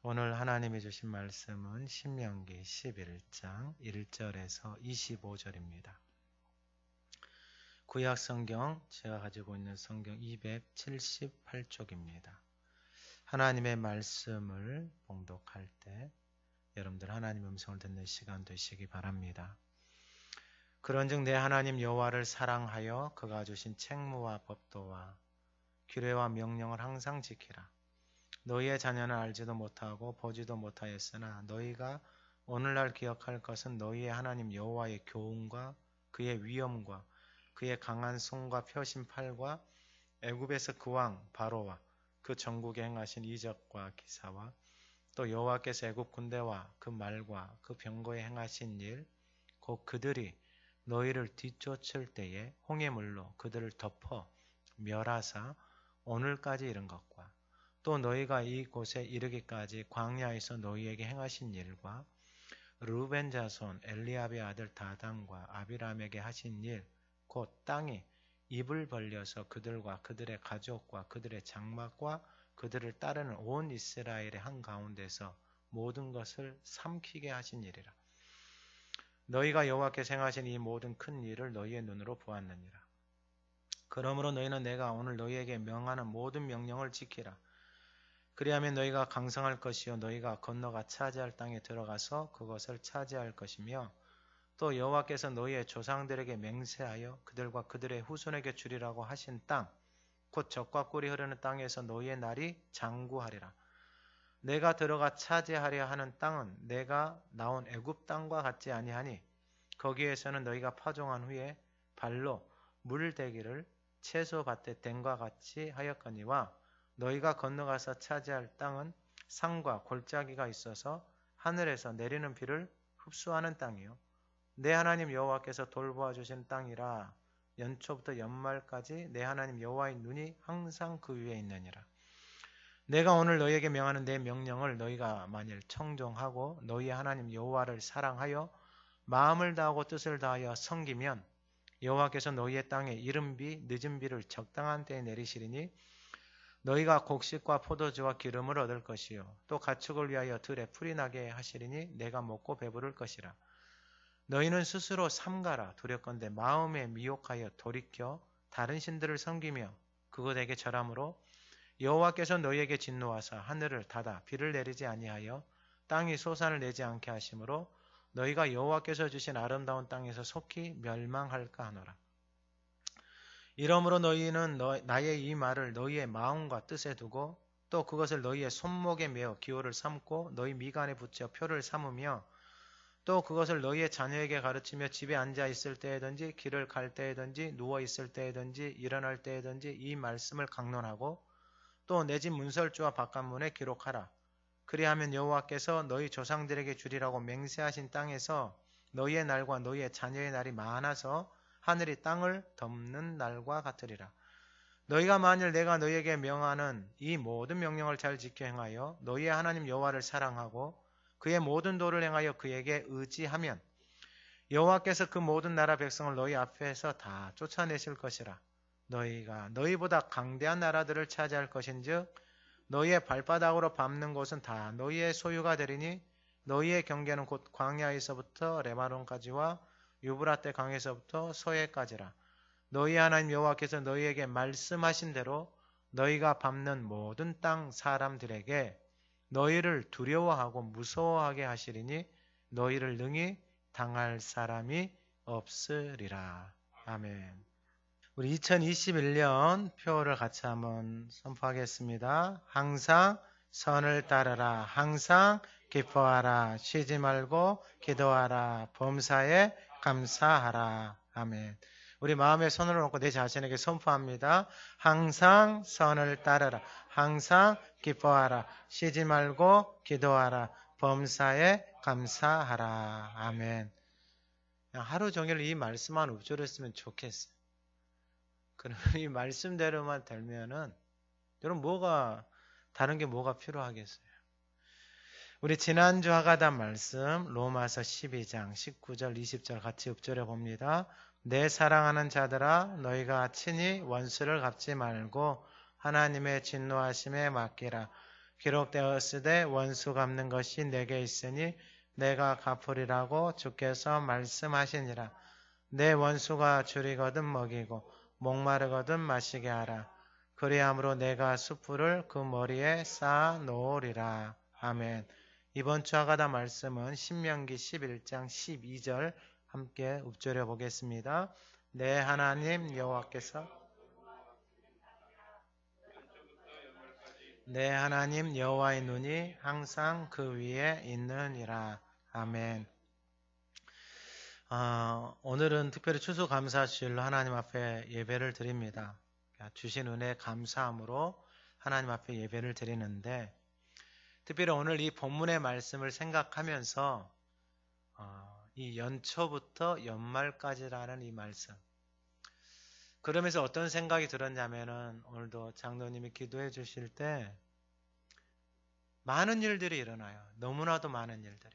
오늘 하나님이 주신 말씀은 신명기 11장 1절에서 25절입니다. 구약 성경 제가 가지고 있는 성경 278쪽입니다. 하나님의 말씀을 봉독할 때 여러분들 하나님의 음성을 듣는 시간 되시기 바랍니다. 그런즉 내 하나님 여호와를 사랑하여 그가 주신 책무와 법도와 규례와 명령을 항상 지키라. 너희의 자녀는 알지도 못하고 보지도 못하였으나 너희가 오늘날 기억할 것은 너희의 하나님 여호와의 교훈과 그의 위엄과 그의 강한 손과 펴신 팔과 애굽에서 그 왕 바로와 그 전국에 행하신 이적과 기사와 또 여호와께서 애굽 군대와 그 말과 그 병거에 행하신 일, 곧 그들이 너희를 뒤쫓을 때에 홍해물로 그들을 덮어 멸하사 오늘까지 이른 것과 또 너희가 이곳에 이르기까지 광야에서 너희에게 행하신 일과 르우벤 자손 엘리압의 아들 다단과 아비람에게 하신 일, 곧 땅이 입을 벌려서 그들과 그들의 가족과 그들의 장막과 그들을 따르는 온 이스라엘의 한가운데서 모든 것을 삼키게 하신 일이라. 너희가 여호와께서 행하신 이 모든 큰 일을 너희의 눈으로 보았느니라. 그러므로 너희는 내가 오늘 너희에게 명하는 모든 명령을 지키라. 그리하면 너희가 강성할 것이요 너희가 건너가 차지할 땅에 들어가서 그것을 차지할 것이며 또 여호와께서 너희의 조상들에게 맹세하여 그들과 그들의 후손에게 주리라고 하신 땅, 곧 젖과 꿀이 흐르는 땅에서 너희의 날이 장구하리라. 내가 들어가 차지하려 하는 땅은 내가 나온 애굽 땅과 같지 아니하니 거기에서는 너희가 파종한 후에 발로 물대기를 채소밭에 댄과 같이 하였거니와 너희가 건너가서 차지할 땅은 산과 골짜기가 있어서 하늘에서 내리는 비를 흡수하는 땅이요 내 하나님 여호와께서 돌보아 주신 땅이라. 연초부터 연말까지 내 하나님 여호와의 눈이 항상 그 위에 있느니라. 내가 오늘 너희에게 명하는 내 명령을 너희가 만일 청종하고 너희의 하나님 여호와를 사랑하여 마음을 다하고 뜻을 다하여 섬기면 여호와께서 너희의 땅에 이른 비 늦은 비를 적당한 때에 내리시리니 너희가 곡식과 포도주와 기름을 얻을 것이요 또 가축을 위하여 들에 풀이 나게 하시리니 내가 먹고 배부를 것이라. 너희는 스스로 삼가라. 두렵건대 마음에 미혹하여 돌이켜 다른 신들을 섬기며 그것에게 절함으로 여호와께서 너희에게 진노하사 하늘을 닫아 비를 내리지 아니하여 땅이 소산을 내지 않게 하심으로 너희가 여호와께서 주신 아름다운 땅에서 속히 멸망할까 하노라. 이러므로 너희는 나의 이 말을 너희의 마음과 뜻에 두고 또 그것을 너희의 손목에 메어 기호를 삼고 너희 미간에 붙여 표를 삼으며 또 그것을 너희의 자녀에게 가르치며 집에 앉아 있을 때에든지 길을 갈 때에든지 누워 있을 때에든지 일어날 때에든지 이 말씀을 강론하고 또 내 집 문설주와 바깥문에 기록하라. 그리하면 여호와께서 너희 조상들에게 주리라고 맹세하신 땅에서 너희의 날과 너희의 자녀의 날이 많아서 하늘이 땅을 덮는 날과 같으리라. 너희가 만일 내가 너희에게 명하는 이 모든 명령을 잘 지켜 행하여 너희의 하나님 여호와를 사랑하고 그의 모든 도를 행하여 그에게 의지하면 여호와께서 그 모든 나라 백성을 너희 앞에서 다 쫓아내실 것이라. 너희가 너희보다 강대한 나라들을 차지할 것인즉 너희의 발바닥으로 밟는 곳은 다 너희의 소유가 되리니 너희의 경계는 곧 광야에서부터 레바논까지와 유브라테 강에서부터 서해까지라. 너희 하나님 여호와께서 너희에게 말씀하신 대로 너희가 밟는 모든 땅 사람들에게 너희를 두려워하고 무서워하게 하시리니 너희를 능히 당할 사람이 없으리라. 아멘. 우리 2021년 표를 같이 한번 선포하겠습니다. 항상 선을 따르라. 항상 기뻐하라. 쉬지 말고 기도하라. 범사에 감사하라. 아멘. 우리 마음에 손을 얹고 내 자신에게 선포합니다. 항상 선을 따르라. 항상 기뻐하라. 쉬지 말고 기도하라. 범사에 감사하라. 아멘. 하루 종일 이 말씀만 읊조렸으면 좋겠어요. 그러면 이 말씀대로만 되면은 여러분 다른 게 뭐가 필요하겠어요? 우리 지난주 하가단 말씀 로마서 12장 19절 20절 같이 읊조려 봅니다. 내 사랑하는 자들아 너희가 친히 원수를 갚지 말고 하나님의 진노하심에 맡기라. 기록되었으되 원수 갚는 것이 내게 있으니 내가 갚으리라고 주께서 말씀하시니라. 내 원수가 줄이거든 먹이고 목마르거든 마시게 하라. 그리함으로 내가 숯불을 그 머리에 쌓아 놓으리라. 아멘. 이번 주 하가다 말씀은 신명기 11장 12절 함께 읊조려 보겠습니다. 내 하나님 여호와께서 내 하나님 여호와의 눈이 항상 그 위에 있느니라. 아멘. 오늘은 특별히 추수감사주일로 하나님 앞에 예배를 드립니다. 주신 은혜에 감사함으로 하나님 앞에 예배를 드리는데, 특별히 오늘 이 본문의 말씀을 생각하면서 이 연초부터 연말까지라는 이 말씀, 그러면서 어떤 생각이 들었냐면은, 오늘도 장로님이 기도해 주실 때 많은 일들이 일어나요. 너무나도 많은 일들이.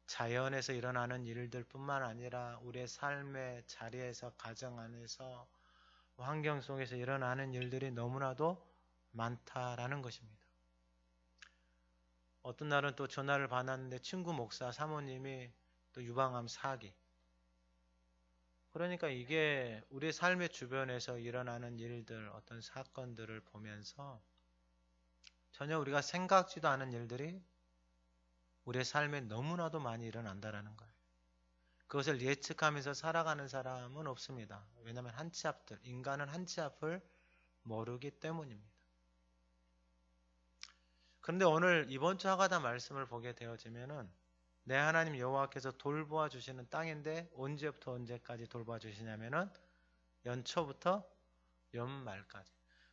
자연에서 일어나는 일들 뿐만 아니라 우리의 삶의 자리에서, 가정 안에서, 환경 속에서 일어나는 일들이 너무나도 많다라는 것입니다. 어떤 날은 또 전화를 받았는데 친구 목사 사모님이 또 유방암 사기. 그러니까 이게 우리 삶의 주변에서 일어나는 일들, 어떤 사건들을 보면서 전혀 우리가 생각지도 않은 일들이 우리의 삶에 너무나도 많이 일어난다라는 거예요. 그것을 예측하면서 살아가는 사람은 없습니다. 왜냐하면 한 치 앞들, 인간은 한 치 앞을 모르기 때문입니다. 그런데 오늘 이번 주 하가다 말씀을 보게 되어지면은 내 하나님 여호와께서 돌보아 주시는 땅인데, 언제부터 언제까지 돌보아 주시냐면은 연초부터 연말까지.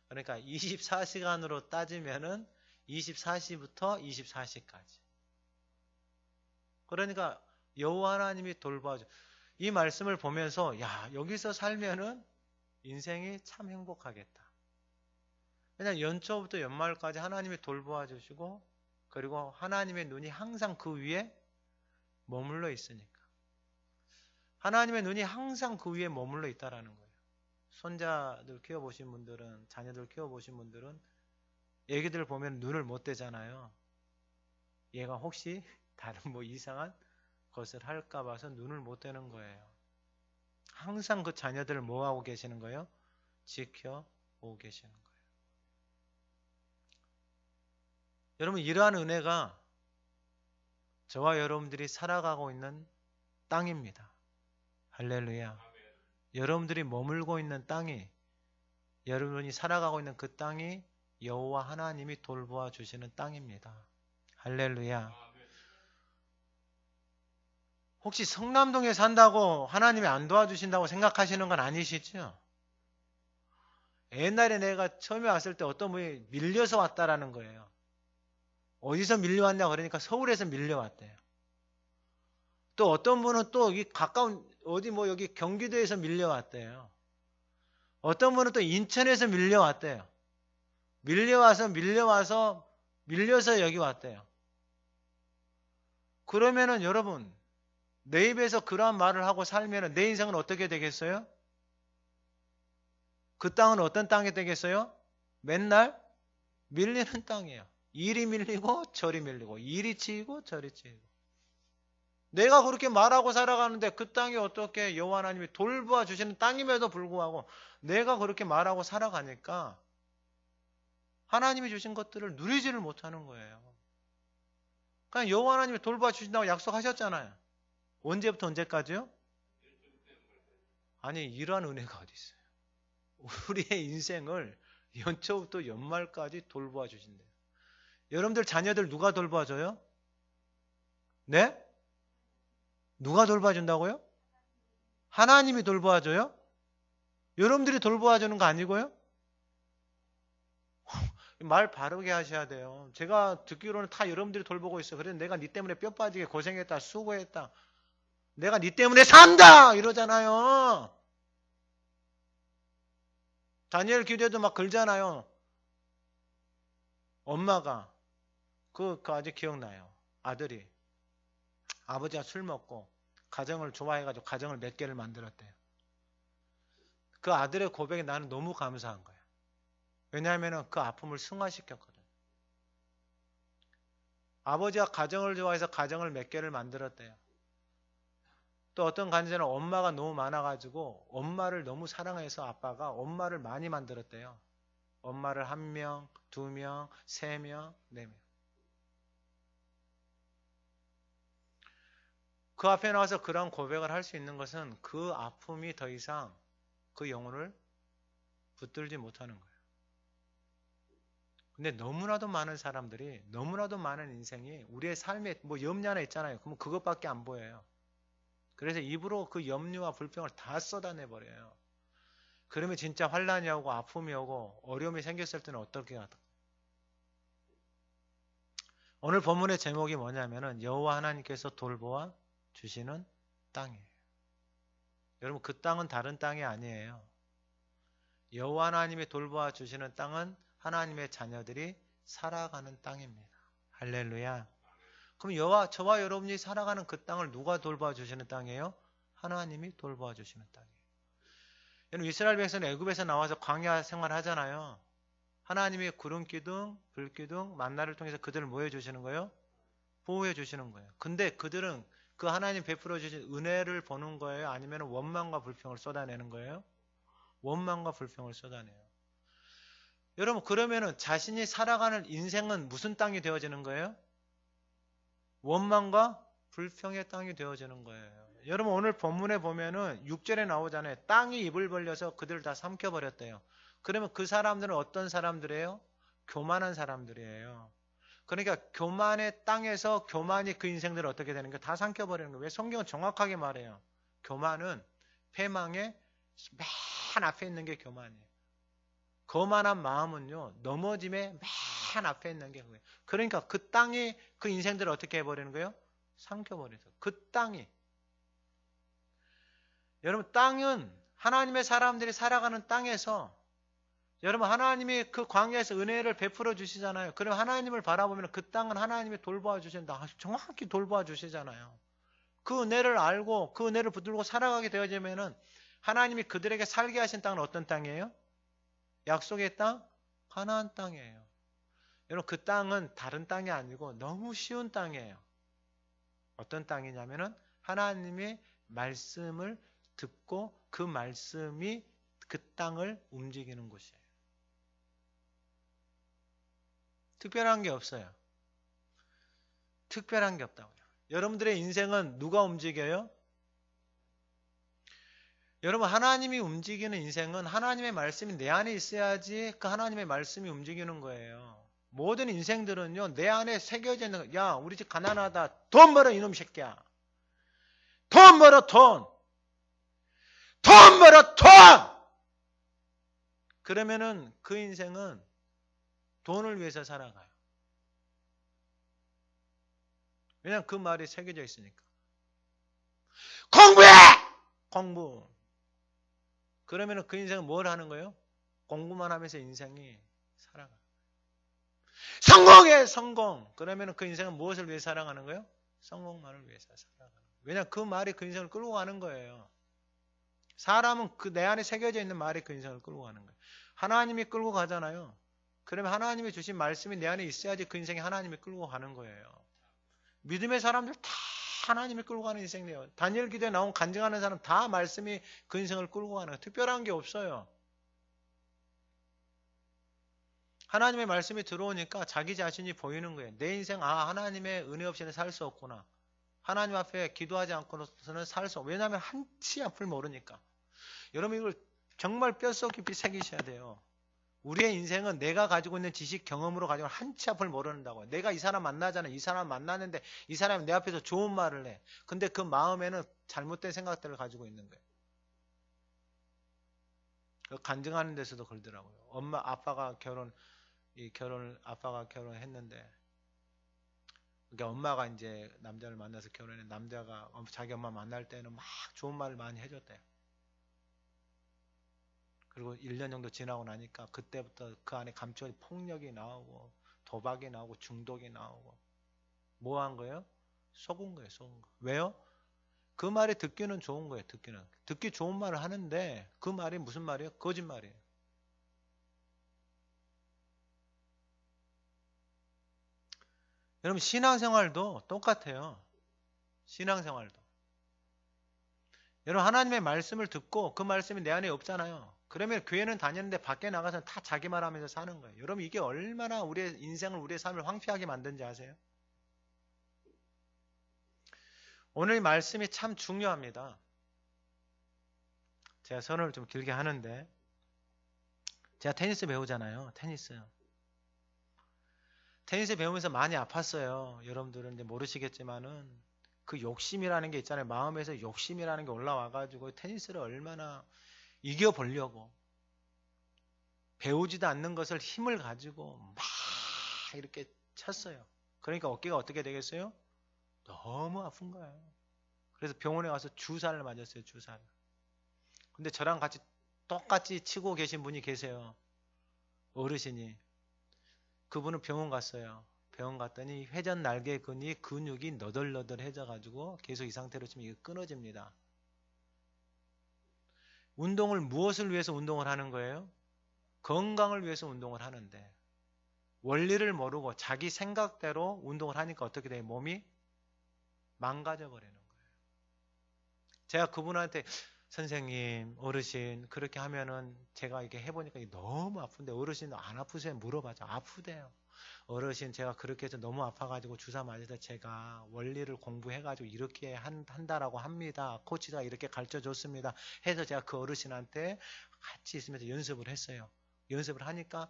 그러니까 24시간으로 따지면은 24시부터 24시까지. 그러니까 여호와 하나님이 돌보아 주. 이 말씀을 보면서 여기서 살면은 인생이 참 행복하겠다. 그냥 연초부터 연말까지 하나님이 돌보아 주시고, 그리고 하나님의 눈이 항상 그 위에 머물러 있으니까. 하나님의 눈이 항상 그 위에 머물러 있다라는 거예요. 손자들 키워보신 분들은, 자녀들 키워보신 분들은 애기들 보면 눈을 못 떼잖아요. 얘가 혹시 다른 이상한 것을 할까 봐서 눈을 못 떼는 거예요. 항상 그 자녀들을 뭐하고 계시는 거예요? 지켜보고 계시는 거예요. 여러분, 이러한 은혜가 저와 여러분들이 살아가고 있는 땅입니다. 할렐루야. 여러분들이 머물고 있는 땅이, 여러분이 살아가고 있는 그 땅이 여호와 하나님이 돌보아 주시는 땅입니다. 할렐루야. 혹시 성남동에 산다고 하나님이 안 도와주신다고 생각하시는 건 아니시죠? 옛날에 내가 처음에 왔을 때 어떤 분이 밀려서 왔다라는 거예요. 어디서 밀려왔냐 그러니까 서울에서 밀려왔대요. 또 어떤 분은 또 이 가까운 여기 경기도에서 밀려왔대요. 어떤 분은 또 인천에서 밀려왔대요. 밀려서 여기 왔대요. 그러면은 여러분, 내 입에서 그러한 말을 하고 살면은 내 인생은 어떻게 되겠어요? 그 땅은 어떤 땅이 되겠어요? 맨날 밀리는 땅이에요. 이리 밀리고 저리 밀리고, 이리 치이고 저리 치이고. 내가 그렇게 말하고 살아가는데 그 땅이 어떻게 여호와 하나님이 돌보아 주시는 땅임에도 불구하고 내가 그렇게 말하고 살아가니까 하나님이 주신 것들을 누리지를 못하는 거예요. 그냥 여호와 하나님이 돌보아 주신다고 약속하셨잖아요. 언제부터 언제까지요? 아니, 이러한 은혜가 어디 있어요? 우리의 인생을 연초부터 연말까지 돌보아 주신대요. 여러분들 자녀들 누가 돌보아 줘요? 네? 누가 돌보아 준다고요? 하나님이 돌보아 줘요? 여러분들이 돌보아 주는 거 아니고요? 말 바르게 하셔야 돼요. 제가 듣기로는 다 여러분들이 돌보고 있어요. 그래서 내가 네 때문에 뼈 빠지게 고생했다, 수고했다, 내가 네 때문에 산다 이러잖아요. 다니엘 기도에도 막 글잖아요. 엄마가 그 아직 기억나요. 아들이 아버지가 술 먹고 가정을 좋아해가지고 가정을 몇 개를 만들었대요. 그 아들의 고백에 나는 너무 감사한 거예요. 왜냐하면 그 아픔을 승화시켰거든. 아버지가 가정을 좋아해서 가정을 몇 개를 만들었대요. 또 어떤 간제는 엄마가 너무 많아가지고 엄마를 너무 사랑해서 아빠가 엄마를 많이 만들었대요. 엄마를 1명, 2명, 3명, 4명. 그 앞에 나와서 그런 고백을 할 수 있는 것은 그 아픔이 더 이상 그 영혼을 붙들지 못하는 거예요. 근데 너무나도 많은 사람들이, 너무나도 많은 인생이 우리의 삶에 뭐 염려 하나 있잖아요. 그러면 그것밖에 안 보여요. 그래서 입으로 그 염려와 불평을 다 쏟아내 버려요. 그러면 진짜 환란이 오고 아픔이 오고 어려움이 생겼을 때는 어떻게 하다? 오늘 본문의 제목이 뭐냐면은 여호와 하나님께서 돌보아 주시는 땅이에요. 여러분, 그 땅은 다른 땅이 아니에요. 여호와 하나님이 돌보아 주시는 땅은 하나님의 자녀들이 살아가는 땅입니다. 할렐루야. 그럼 저와 여러분이 살아가는 그 땅을 누가 돌보아 주시는 땅이에요? 하나님이 돌보아 주시는 땅이에요. 여러분, 이스라엘 백성은 애굽에서 나와서 광야 생활 하잖아요. 하나님이 구름 기둥, 불 기둥, 만나를 통해서 그들을 뭐 해주시는 거예요? 보호해 주시는 거예요. 근데 그들은 그 하나님 베풀어 주신 은혜를 보는 거예요? 아니면 원망과 불평을 쏟아내는 거예요? 원망과 불평을 쏟아내요. 여러분, 그러면은 자신이 살아가는 인생은 무슨 땅이 되어지는 거예요? 원망과 불평의 땅이 되어지는 거예요. 여러분, 오늘 본문에 보면은 6절에 나오잖아요. 땅이 입을 벌려서 그들을 다 삼켜버렸대요. 그러면 그 사람들은 어떤 사람들이에요? 교만한 사람들이에요. 그러니까 교만의 땅에서 교만이 그 인생들을 어떻게 되는 거예요? 다 삼켜버리는 거예요. 왜? 성경은 정확하게 말해요. 교만은 패망의 맨 앞에 있는 게 교만이에요. 거만한 마음은요, 넘어짐의 맨 앞에 있는 게 그거예요. 그러니까 그 땅이 그 인생들을 어떻게 해버리는 거예요? 삼켜버려서. 그 땅이. 여러분, 땅은 하나님의 사람들이 살아가는 땅에서, 여러분, 하나님이 그 광야에서 은혜를 베풀어 주시잖아요. 그럼 하나님을 바라보면 그 땅은 하나님이 돌보아 주신다. 정확히 돌보아 주시잖아요. 그 은혜를 알고 그 은혜를 붙들고 살아가게 되어지면은 하나님이 그들에게 살게 하신 땅은 어떤 땅이에요? 약속의 땅? 가나안 땅이에요. 여러분, 그 땅은 다른 땅이 아니고 너무 쉬운 땅이에요. 어떤 땅이냐면은 하나님의 말씀을 듣고 그 말씀이 그 땅을 움직이는 곳이에요. 특별한 게 없어요. 특별한 게 없다고요. 여러분들의 인생은 누가 움직여요? 여러분, 하나님이 움직이는 인생은 하나님의 말씀이 내 안에 있어야지 그 하나님의 말씀이 움직이는 거예요. 모든 인생들은요, 내 안에 새겨져 있는, 야, 우리 집 가난하다. 돈 벌어, 이놈 새끼야. 돈 벌어, 돈. 돈 벌어, 돈! 그러면은 그 인생은 돈을 위해서 살아가요. 왜냐하면 그 말이 새겨져 있으니까. 공부해! 공부. 그러면은 그 인생은 뭘 하는 거예요? 공부만 하면서 인생이 살아가요. 성공해! 성공! 그러면은 그 인생은 무엇을 위해 살아가는 거예요? 성공만을 위해서 살아가는 거예요. 왜냐하면 그 말이 그 인생을 끌고 가는 거예요. 사람은 그 내 안에 새겨져 있는 말이 그 인생을 끌고 가는 거예요. 하나님이 끌고 가잖아요. 그러면 하나님이 주신 말씀이 내 안에 있어야지 그 인생이 하나님이 끌고 가는 거예요. 믿음의 사람들 다 하나님이 끌고 가는 인생이에요. 다니엘 기도에 나온 간증하는 사람 다 말씀이 그 인생을 끌고 가는 거예요. 특별한 게 없어요. 하나님의 말씀이 들어오니까 자기 자신이 보이는 거예요. 내 인생, 하나님의 은혜 없이는 살 수 없구나. 하나님 앞에 기도하지 않고서는 살 수 없고, 왜냐하면 한치 앞을 모르니까. 여러분, 이걸 정말 뼛속 깊이 새기셔야 돼요. 우리의 인생은 내가 가지고 있는 지식, 경험으로 가지고 한치 앞을 모른다고요. 내가 이 사람 만나잖아요. 이 사람 만나는데 이 사람이 내 앞에서 좋은 말을 해. 근데 그 마음에는 잘못된 생각들을 가지고 있는 거예요. 간증하는 데서도 그러더라고요. 아빠가 결혼했는데, 그러니까 엄마가 이제 남자를 만나서 결혼했는데, 남자가 자기 엄마 만날 때는 막 좋은 말을 많이 해줬대요. 그리고 1년 정도 지나고 나니까 그때부터 그 안에 감춰진 폭력이 나오고 도박이 나오고 중독이 나오고 뭐 한 거예요? 속은 거예요. 속은 거. 왜요? 그 말이 듣기는 좋은 거예요. 듣기 좋은 말을 하는데 그 말이 무슨 말이에요? 거짓말이에요. 여러분 신앙생활도 똑같아요. 신앙생활도. 여러분 하나님의 말씀을 듣고 그 말씀이 내 안에 없잖아요. 그러면 교회는 다니는데 밖에 나가서 다 자기 말하면서 사는 거예요. 여러분 이게 얼마나 우리의 인생을 우리의 삶을 황폐하게 만든지 아세요? 오늘 말씀이 참 중요합니다. 제가 선언을 좀 길게 하는데 제가 테니스 배우잖아요. 테니스 배우면서 많이 아팠어요. 여러분들은 이제 모르시겠지만은 그 욕심이라는 게 있잖아요. 마음에서 욕심이라는 게 올라와가지고 테니스를 얼마나 이겨보려고 배우지도 않는 것을 힘을 가지고 막 이렇게 쳤어요. 그러니까 어깨가 어떻게 되겠어요? 너무 아픈 거예요. 그래서 병원에 가서 주사를 맞았어요. 주사를. 근데 저랑 같이 똑같이 치고 계신 분이 계세요. 어르신이. 그분은 병원 갔어요. 병원 갔더니 회전 날개근이 근육이 너덜너덜해져 가지고 계속 이 상태로 지금 이게 끊어집니다. 운동을 무엇을 위해서 운동을 하는 거예요? 건강을 위해서 운동을 하는데 원리를 모르고 자기 생각대로 운동을 하니까 어떻게 돼요? 몸이 망가져 버리는 거예요. 제가 그분한테 선생님, 어르신 그렇게 하면은 제가 이렇게 해보니까 이게 너무 아픈데 어르신 안 아프세요? 물어봐죠. 아프대요. 어르신 제가 그렇게 해서 너무 아파가지고 주사 맞아서 제가 원리를 공부해가지고 이렇게 한다라고 합니다. 코치가 이렇게 가르쳐줬습니다. 해서 제가 그 어르신한테 같이 있으면서 연습을 했어요. 연습을 하니까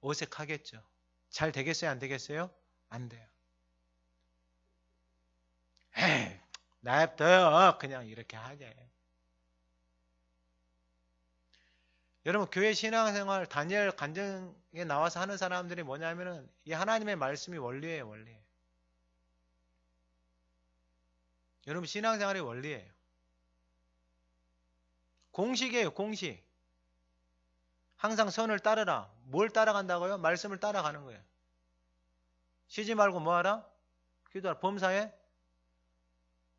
어색하겠죠. 잘 되겠어요? 안 되겠어요? 안 돼요. 에이, 냅둬요. 그냥 이렇게 하게. 여러분 교회 신앙생활 다니엘 간증에 나와서 하는 사람들이 뭐냐면은 이 하나님의 말씀이 원리예요. 원리. 여러분 신앙생활이 원리예요. 공식이에요. 공식. 항상 선을 따르라. 뭘 따라간다고요? 말씀을 따라가는 거예요. 쉬지 말고 뭐하라? 기도하라. 범사에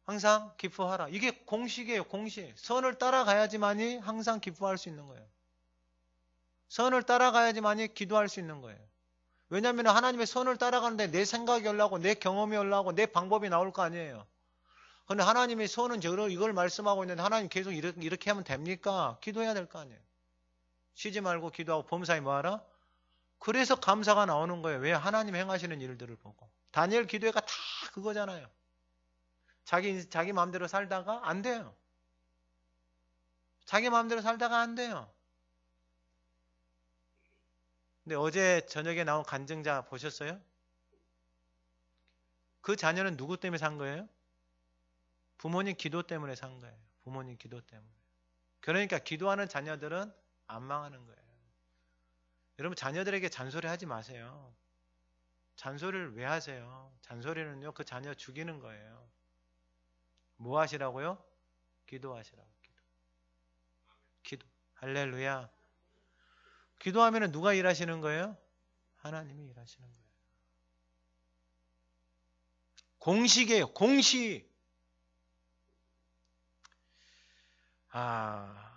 항상 기뻐하라. 이게 공식이에요. 공식. 선을 따라가야지만이 항상 기뻐할 수 있는 거예요. 선을 따라가야지만이 기도할 수 있는 거예요. 왜냐하면 하나님의 선을 따라가는데 내 생각이 올라오고 내 경험이 올라오고 내 방법이 나올 거 아니에요. 근데 하나님의 선은 이걸 말씀하고 있는데 하나님 계속 이렇게 하면 됩니까? 기도해야 될 거 아니에요. 쉬지 말고 기도하고 범사에 뭐하라? 그래서 감사가 나오는 거예요. 왜? 하나님 행하시는 일들을 보고. 다니엘 기도회가 다 그거잖아요. 자기 마음대로 살다가 안 돼요. 자기 마음대로 살다가 안 돼요. 근데 어제 저녁에 나온 간증자 보셨어요? 그 자녀는 누구 때문에 산 거예요? 부모님 기도 때문에 산 거예요. 부모님 기도 때문에. 그러니까 기도하는 자녀들은 안 망하는 거예요. 여러분 자녀들에게 잔소리 하지 마세요. 잔소리를 왜 하세요? 잔소리는요 그 자녀 죽이는 거예요. 뭐 하시라고요? 기도하시라고. 기도. 할렐루야. 기도하면 누가 일하시는 거예요? 하나님이 일하시는 거예요. 공식이에요. 공식.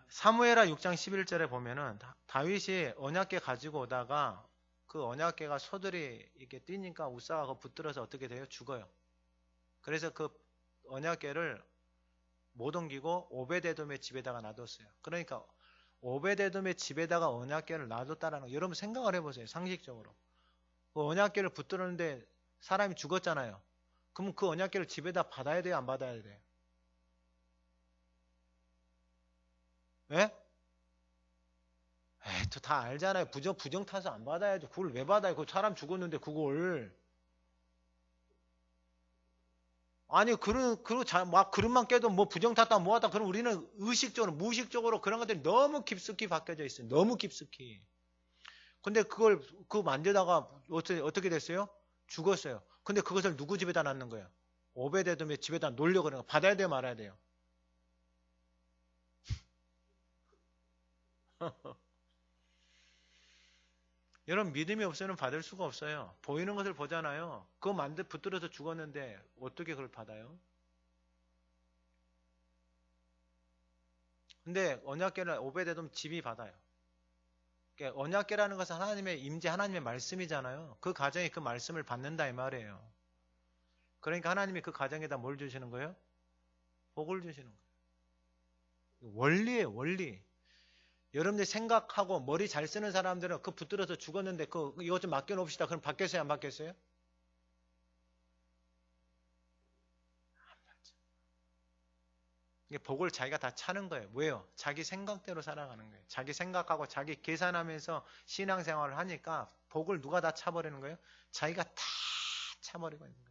사무엘하 6장 11절에 보면은 다윗이 언약궤 가지고 오다가 그 언약궤가 소들이 이렇게 뛰니까 우사가 붙들어서 어떻게 돼요? 죽어요. 그래서 그 언약궤를 못 옮기고 오베데돔의 집에다가 놔뒀어요. 그러니까 오베데돔의 집에다가 언약궤를 놔뒀다라는 거 여러분 생각을 해보세요. 상식적으로. 그 언약궤를 붙들었는데 사람이 죽었잖아요. 그럼 그 언약궤를 집에다 받아야 돼요? 안 받아야 돼요? 예? 에이, 또 다 알잖아요. 부정 타서 안 받아야죠. 그걸 왜 받아요? 그 사람 죽었는데 그걸. 아니, 막 그릇만 깨도 뭐 부정 탔다 뭐하다. 그럼 우리는 의식적으로, 무의식적으로 그런 것들이 너무 깊숙이 박혀져 있어요. 너무 깊숙이. 근데 그거 만들다가 어떻게 됐어요? 죽었어요. 근데 그것을 누구 집에다 놨는 거예요? 오베데돔의 집에다 놓으려고 그러는 거 받아야 돼요? 말아야 돼요? 여러분 믿음이 없으면 받을 수가 없어요. 보이는 것을 보잖아요. 그거 붙들어서 죽었는데 어떻게 그걸 받아요? 근데 언약궤를 오베데돔 집이 받아요. 언약궤라는 것은 하나님의 임재, 하나님의 말씀이잖아요. 그 가정이 그 말씀을 받는다 이 말이에요. 그러니까 하나님이 그 가정에다 뭘 주시는 거예요? 복을 주시는 거예요. 원리예요, 원리. 여러분들이 생각하고 머리 잘 쓰는 사람들은 그 붙들어서 죽었는데 이것 좀 맡겨놓읍시다. 그럼 바뀌었어요, 안 바뀌었어요? 이게 복을 자기가 다 차는 거예요. 왜요? 자기 생각대로 살아가는 거예요. 자기 생각하고 자기 계산하면서 신앙생활을 하니까 복을 누가 다 차버리는 거예요? 자기가 다 차버리고 있는 거예요.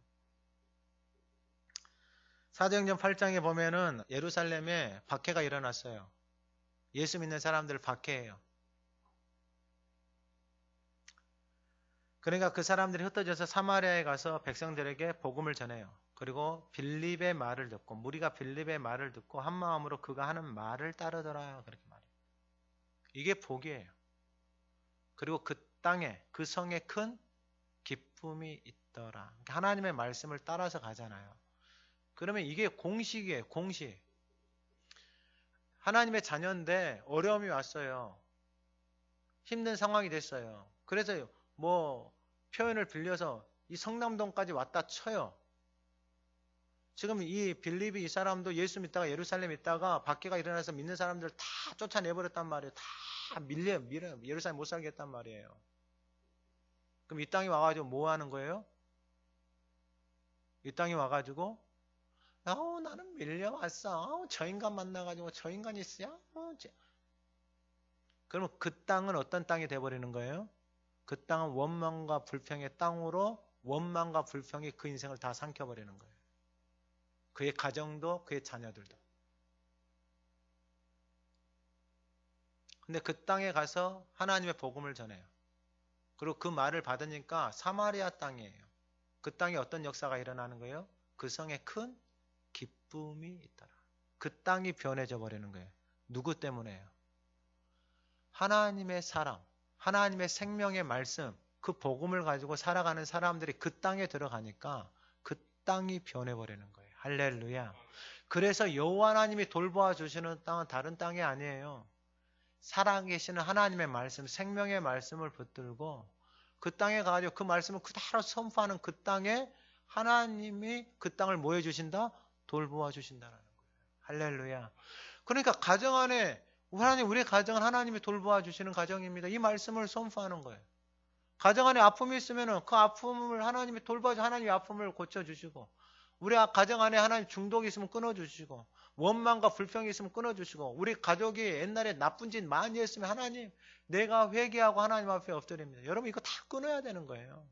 사도행전 8장에 보면은 예루살렘에 박해가 일어났어요. 예수 믿는 사람들 박해해요. 그러니까 그 사람들이 흩어져서 사마리아에 가서 백성들에게 복음을 전해요. 그리고 빌립의 말을 듣고, 무리가 빌립의 말을 듣고 한 마음으로 그가 하는 말을 따르더라, 그렇게 말해요. 이게 복이에요. 그리고 그 땅에, 그 성에 큰 기쁨이 있더라. 그러니까 하나님의 말씀을 따라서 가잖아요. 그러면 이게 공식이에요, 공식. 하나님의 자녀인데 어려움이 왔어요. 힘든 상황이 됐어요. 그래서 표현을 빌려서 이 성남동까지 왔다 쳐요. 지금 이 빌립이 이 사람도 예수 믿다가 예루살렘 있다가 박해가 일어나서 믿는 사람들 다 쫓아내버렸단 말이에요. 다 밀려 예루살렘 못 살게 했단 말이에요. 그럼 이 땅에 와가지고 뭐 하는 거예요? 이 땅에 와가지고 나는 밀려왔어. 저 인간 만나가지고 저 인간이 있어요. 그러면 그 땅은 어떤 땅이 돼버리는 거예요? 그 땅은 원망과 불평의 땅으로 원망과 불평이 그 인생을 다 삼켜버리는 거예요. 그의 가정도 그의 자녀들도. 근데 그 땅에 가서 하나님의 복음을 전해요. 그리고 그 말을 받으니까 사마리아 땅이에요. 그 땅에 어떤 역사가 일어나는 거예요? 그 성에 큰 기쁨이 있더라. 그 땅이 변해져 버리는 거예요. 누구 때문에요? 하나님의 사랑, 하나님의 생명의 말씀, 그 복음을 가지고 살아가는 사람들이 그 땅에 들어가니까 그 땅이 변해버리는 거예요. 할렐루야. 그래서 여호와 하나님이 돌보아 주시는 땅은 다른 땅이 아니에요. 살아계시는 하나님의 말씀, 생명의 말씀을 붙들고 그 땅에 가가지고 그 말씀을 그대로 선포하는 그 땅에 하나님이 그 땅을 뭐 해주신다? 돌보아 주신다는 거예요. 할렐루야. 그러니까 가정 안에 하나님, 우리의 가정은 하나님이 돌보아 주시는 가정입니다. 이 말씀을 선포하는 거예요. 가정 안에 아픔이 있으면 그 아픔을 하나님이 돌봐서 하나님이 아픔을 고쳐주시고, 우리 가정 안에 하나님 중독이 있으면 끊어주시고, 원망과 불평이 있으면 끊어주시고, 우리 가족이 옛날에 나쁜 짓 많이 했으면 하나님, 내가 회개하고 하나님 앞에 엎드립니다. 여러분 이거 다 끊어야 되는 거예요.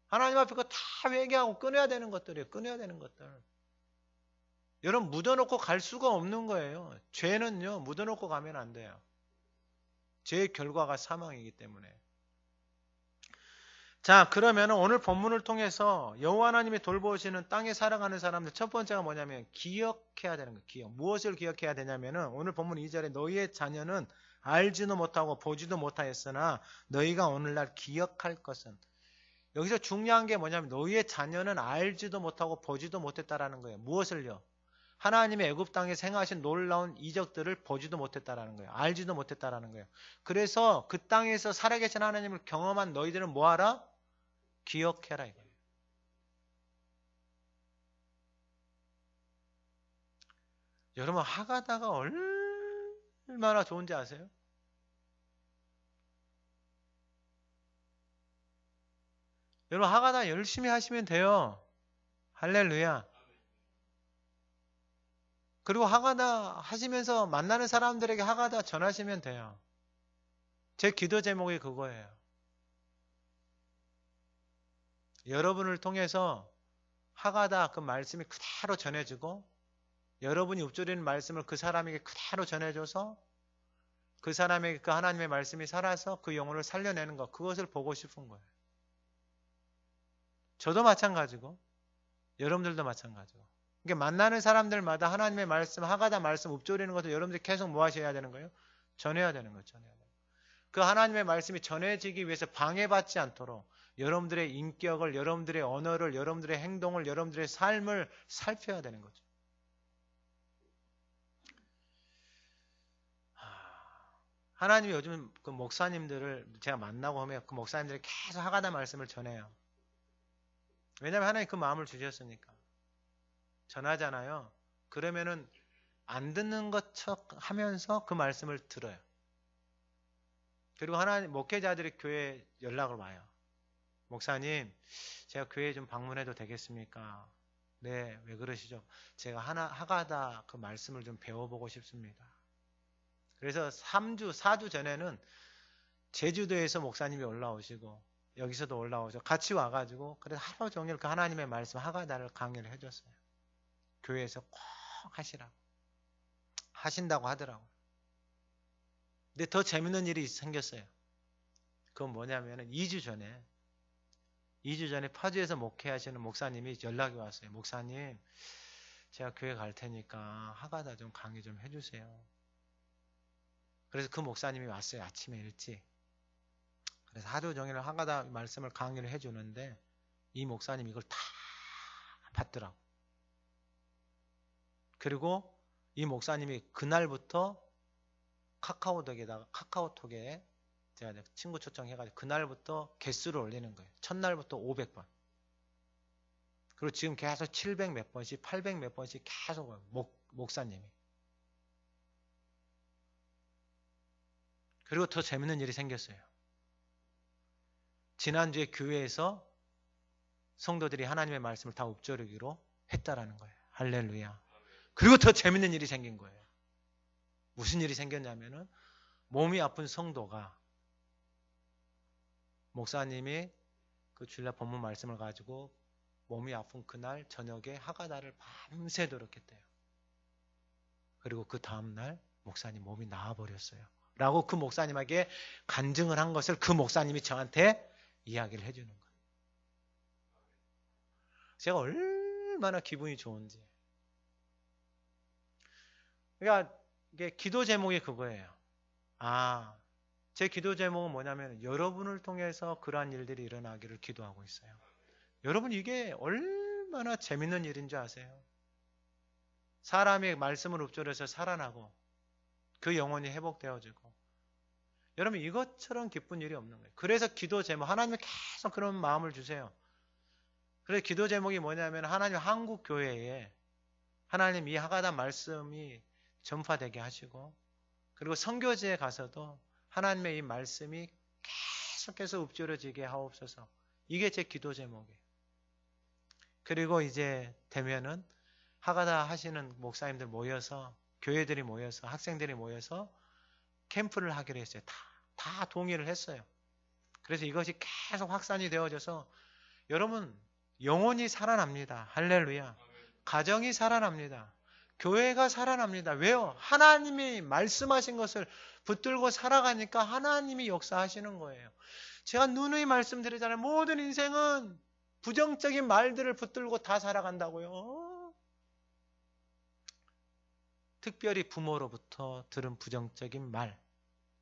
하나님 앞에 그거 다 회개하고 끊어야 되는 것들이에요. 끊어야 되는 것들. 여러분 묻어놓고 갈 수가 없는 거예요. 죄는요 묻어놓고 가면 안 돼요. 죄의 결과가 사망이기 때문에. 자, 그러면 오늘 본문을 통해서 여호와 하나님이 돌보시는 땅에 살아가는 사람들 첫 번째가 뭐냐면 기억해야 되는 거예요. 기억. 무엇을 기억해야 되냐면은 오늘 본문 2절에 너희의 자녀는 알지도 못하고 보지도 못하였으나 너희가 오늘날 기억할 것은, 여기서 중요한 게 뭐냐면 너희의 자녀는 알지도 못하고 보지도 못했다라는 거예요. 무엇을요? 하나님의 애굽 땅에서 행하신 놀라운 이적들을 보지도 못했다라는 거예요. 알지도 못했다라는 거예요. 그래서 그 땅에서 살아계신 하나님을 경험한 너희들은 뭐하라? 기억해라 이거예요. 여러분 하가다가 얼마나 좋은지 아세요? 여러분 하가다 열심히 하시면 돼요. 할렐루야. 그리고 하가다 하시면서 만나는 사람들에게 하가다 전하시면 돼요. 제 기도 제목이 그거예요. 여러분을 통해서 하가다 그 말씀이 그대로 전해지고, 여러분이 읊조리는 말씀을 그 사람에게 그대로 전해줘서 그 사람에게 그 하나님의 말씀이 살아서 그 영혼을 살려내는 것, 그것을 보고 싶은 거예요. 저도 마찬가지고 여러분들도 마찬가지고. 그러니까 만나는 사람들마다 하나님의 말씀, 하가다 말씀 읊조리는 것도 여러분들이 계속 뭐 하셔야 되는 거예요? 전해야 되는 거예요. 전해야 되는 거예요. 그 하나님의 말씀이 전해지기 위해서 방해받지 않도록 여러분들의 인격을, 여러분들의 언어를, 여러분들의 행동을, 여러분들의 삶을 살펴야 되는 거죠. 하나님이 요즘 그 목사님들을 제가 만나고 하면 그 목사님들이 계속 하가다 말씀을 전해요. 왜냐하면 하나님 그 마음을 주셨으니까. 전하잖아요. 그러면은 안 듣는 것처럼 하면서 그 말씀을 들어요. 그리고 하나님 목회자들이 교회에 연락을 와요. 목사님, 제가 교회에 좀 방문해도 되겠습니까? 네, 왜 그러시죠? 제가 하가다 그 말씀을 좀 배워보고 싶습니다. 그래서 3주, 4주 전에는 제주도에서 목사님이 올라오시고 여기서도 올라오죠. 같이 와가지고 그래서 하루 종일 그 하나님의 말씀 하가다를 강의를 해줬어요. 교회에서 꼭 하시라고. 하신다고 하더라고요. 근데 더 재밌는 일이 생겼어요. 그건 뭐냐면은 2주 전에 파주에서 목회하시는 목사님이 연락이 왔어요. 목사님, 제가 교회 갈 테니까 하가다 좀 강의 좀 해주세요. 그래서 그 목사님이 왔어요. 아침에 일찍. 그래서 하루 종일 하가다 말씀을 강의를 해주는데 이 목사님이 이걸 다 봤더라고. 그리고 이 목사님이 그날부터 카카오톡에 제가 친구 초청해가지고 그날부터 개수를 올리는 거예요. 첫날부터 500번. 그리고 지금 계속 700 몇 번씩, 800 몇 번씩 계속 목사님이. 그리고 더 재밌는 일이 생겼어요. 지난주에 교회에서 성도들이 하나님의 말씀을 다 읊조르기로 했다라는 거예요. 할렐루야. 그리고 더 재밌는 일이 생긴 거예요. 무슨 일이 생겼냐면은 몸이 아픈 성도가 목사님이 그 주일날 본문 말씀을 가지고 몸이 아픈 그날 저녁에 하가다를 밤새도록 했대요. 그리고 그 다음날 목사님 몸이 나아버렸어요. 라고 그 목사님에게 간증을 한 것을 그 목사님이 저한테 이야기를 해주는 거예요. 제가 얼마나 기분이 좋은지. 그러니까 이게 기도 제목이 그거예요. 제 기도 제목은 뭐냐면 여러분을 통해서 그러한 일들이 일어나기를 기도하고 있어요. 여러분 이게 얼마나 재밌는 일인 줄 아세요? 사람이 말씀을 읊조려서 살아나고 그 영혼이 회복되어지고 여러분 이것처럼 기쁜 일이 없는 거예요. 그래서 기도 제목 하나님이 계속 그런 마음을 주세요. 그래서 기도 제목이 뭐냐면 하나님 한국 교회에 하나님 이 하가다 말씀이 전파되게 하시고 그리고 선교지에 가서도 하나님의 이 말씀이 계속해서 읊조려지게 하옵소서. 이게 제 기도 제목이에요. 그리고 이제 되면은 하가다 하시는 목사님들 모여서 교회들이 모여서 학생들이 모여서 캠프를 하기로 했어요. 다 동의를 했어요. 그래서 이것이 계속 확산이 되어져서 여러분 영혼이 살아납니다. 할렐루야. 가정이 살아납니다. 교회가 살아납니다. 왜요? 하나님이 말씀하신 것을 붙들고 살아가니까 하나님이 역사하시는 거예요. 제가 누누이 말씀드리잖아요. 모든 인생은 부정적인 말들을 붙들고 다 살아간다고요. 특별히 부모로부터 들은 부정적인 말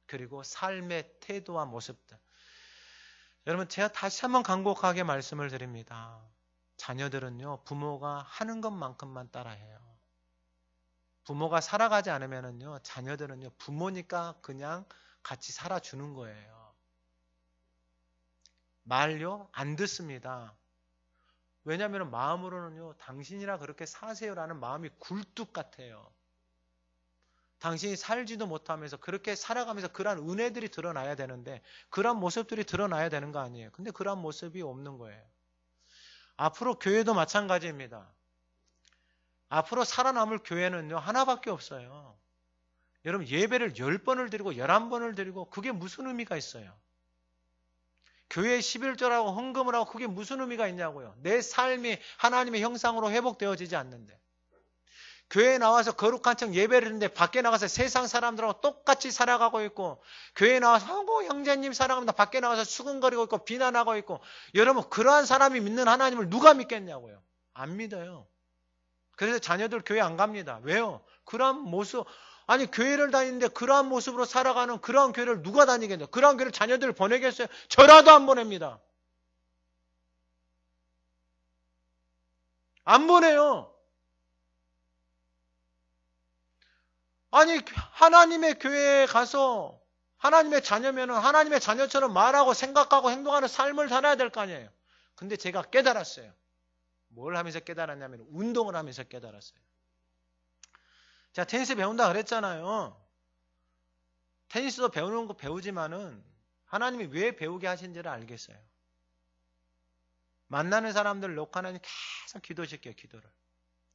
그리고 삶의 태도와 모습들. 여러분 제가 다시 한번 간곡하게 말씀을 드립니다. 자녀들은요 부모가 하는 것만큼만 따라해요. 부모가 살아가지 않으면은요 자녀들은요 부모니까 그냥 같이 살아주는 거예요. 말요 안 듣습니다. 왜냐하면 마음으로는요 당신이라 그렇게 사세요라는 마음이 굴뚝 같아요. 당신이 살지도 못하면서 그렇게 살아가면서 그러한 은혜들이 드러나야 되는데 그러한 모습들이 드러나야 되는 거 아니에요. 근데 그러한 모습이 없는 거예요. 앞으로 교회도 마찬가지입니다. 앞으로 살아남을 교회는요 하나밖에 없어요. 여러분 예배를 10번을 드리고 11번을 드리고 그게 무슨 의미가 있어요? 교회에 11조라고 헌금을 하고 그게 무슨 의미가 있냐고요. 내 삶이 하나님의 형상으로 회복되어지지 않는데 교회에 나와서 거룩한 척 예배를 했는데 밖에 나가서 세상 사람들하고 똑같이 살아가고 있고 교회에 나와서 형제님 사랑합니다 밖에 나가서 수근거리고 있고 비난하고 있고 여러분 그러한 사람이 믿는 하나님을 누가 믿겠냐고요. 안 믿어요. 그래서 자녀들 교회 안 갑니다. 왜요? 그러한 모습 아니 교회를 다니는데 그러한 모습으로 살아가는 그러한 교회를 누가 다니겠냐. 그러한 교회를 자녀들을 보내겠어요? 저라도 안 보냅니다. 안 보내요. 아니 하나님의 교회에 가서 하나님의 자녀면은 하나님의 자녀처럼 말하고 생각하고 행동하는 삶을 살아야 될 거 아니에요. 근데 제가 깨달았어요. 뭘 하면서 깨달았냐면 운동을 하면서 깨달았어요. 제가 테니스 배운다 그랬잖아요. 테니스도 배우는 거 배우지만은 하나님이 왜 배우게 하신지를 알겠어요. 만나는 사람들 놓고 하나님 계속 기도시켜요. 기도를.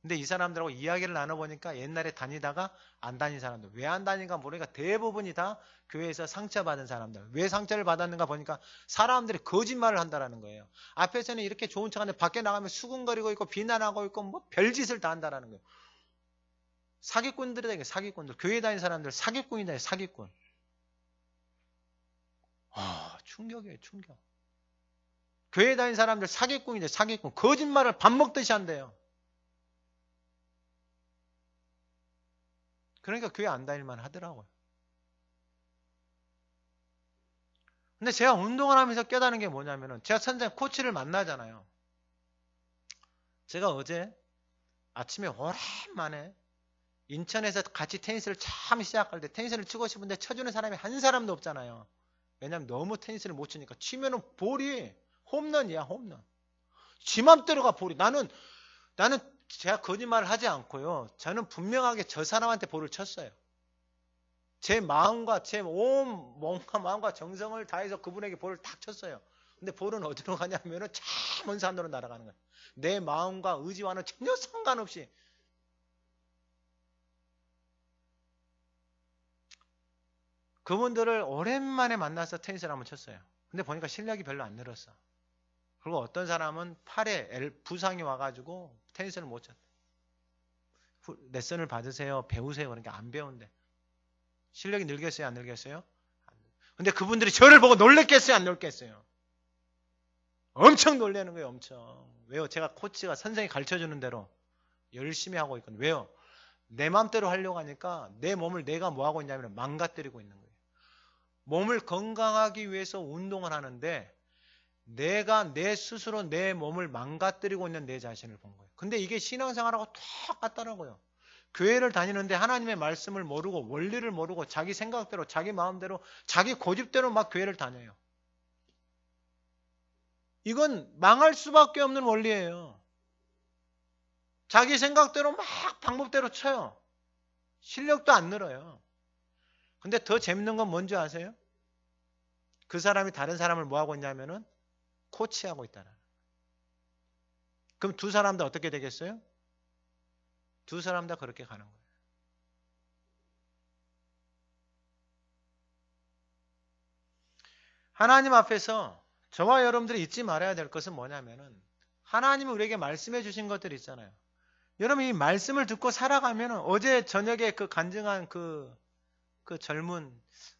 근데 이 사람들하고 이야기를 나눠보니까 옛날에 다니다가 안 다닌 사람들, 왜 안 다니는가 모르니까 대부분이 다 교회에서 상처받은 사람들. 왜 상처를 받았는가 보니까 사람들이 거짓말을 한다라는 거예요. 앞에서는 이렇게 좋은 척하는데 밖에 나가면 수군거리고 있고 비난하고 있고 뭐 별짓을 다 한다라는 거예요. 사기꾼들이다. 사기꾼들. 교회 다니는 사람들 사기꾼이다. 사기꾼. 충격이에요. 충격. 교회 다니는 사람들 사기꾼이다. 사기꾼. 거짓말을 밥 먹듯이 한대요. 그러니까 교회 안 다닐만 하더라고요. 근데 제가 운동을 하면서 깨달은 게 뭐냐면은 제가 선생 코치를 만나잖아요. 제가 어제 아침에 오랜만에 인천에서 같이 테니스를 처음 시작할 때 테니스를 치고 싶은데 쳐주는 사람이 한 사람도 없잖아요. 왜냐면 너무 테니스를 못 치니까 치면은 볼이 홈런이야, 홈런. 지 맘대로가 볼이. 나는 제가 거짓말을 하지 않고요. 저는 분명하게 저 사람한테 볼을 쳤어요. 제 마음과 제 온 몸과 마음과 정성을 다해서 그분에게 볼을 탁 쳤어요. 근데 볼은 어디로 가냐면은 저 먼 산으로 날아가는 거예요. 내 마음과 의지와는 전혀 상관없이. 그분들을 오랜만에 만나서 테니스를 한번 쳤어요. 근데 보니까 실력이 별로 안 늘었어. 그리고 어떤 사람은 팔에 부상이 와가지고 테니스를 못 쳤대. 레슨을 받으세요, 배우세요. 그러니까 안 배운대. 실력이 늘겠어요, 안 늘겠어요? 근데 그분들이 저를 보고 놀랬겠어요, 안 놀랬겠어요? 엄청 놀라는 거예요, 엄청. 왜요? 제가 코치가 선생님이 가르쳐주는 대로 열심히 하고 있거든요. 왜요? 내 맘대로 하려고 하니까 내 몸을 내가 뭐 하고 있냐면 망가뜨리고 있는 거예요. 몸을 건강하기 위해서 운동을 하는데 내가 내 스스로 내 몸을 망가뜨리고 있는 내 자신을 본 거예요. 근데 이게 신앙생활하고 똑같더라고요. 교회를 다니는데 하나님의 말씀을 모르고 원리를 모르고 자기 생각대로 자기 마음대로 자기 고집대로 막 교회를 다녀요. 이건 망할 수밖에 없는 원리예요. 자기 생각대로 막 방법대로 쳐요. 실력도 안 늘어요. 근데 더 재밌는 건 뭔지 아세요? 그 사람이 다른 사람을 뭐 하고 있냐면은 코치하고 있다는. 그럼 두 사람 다 어떻게 되겠어요? 두 사람 다 그렇게 가는 거예요. 하나님 앞에서 저와 여러분들이 잊지 말아야 될 것은 뭐냐면은 하나님이 우리에게 말씀해 주신 것들이 있잖아요. 여러분 이 말씀을 듣고 살아가면은 어제 저녁에 그 간증한 그 젊은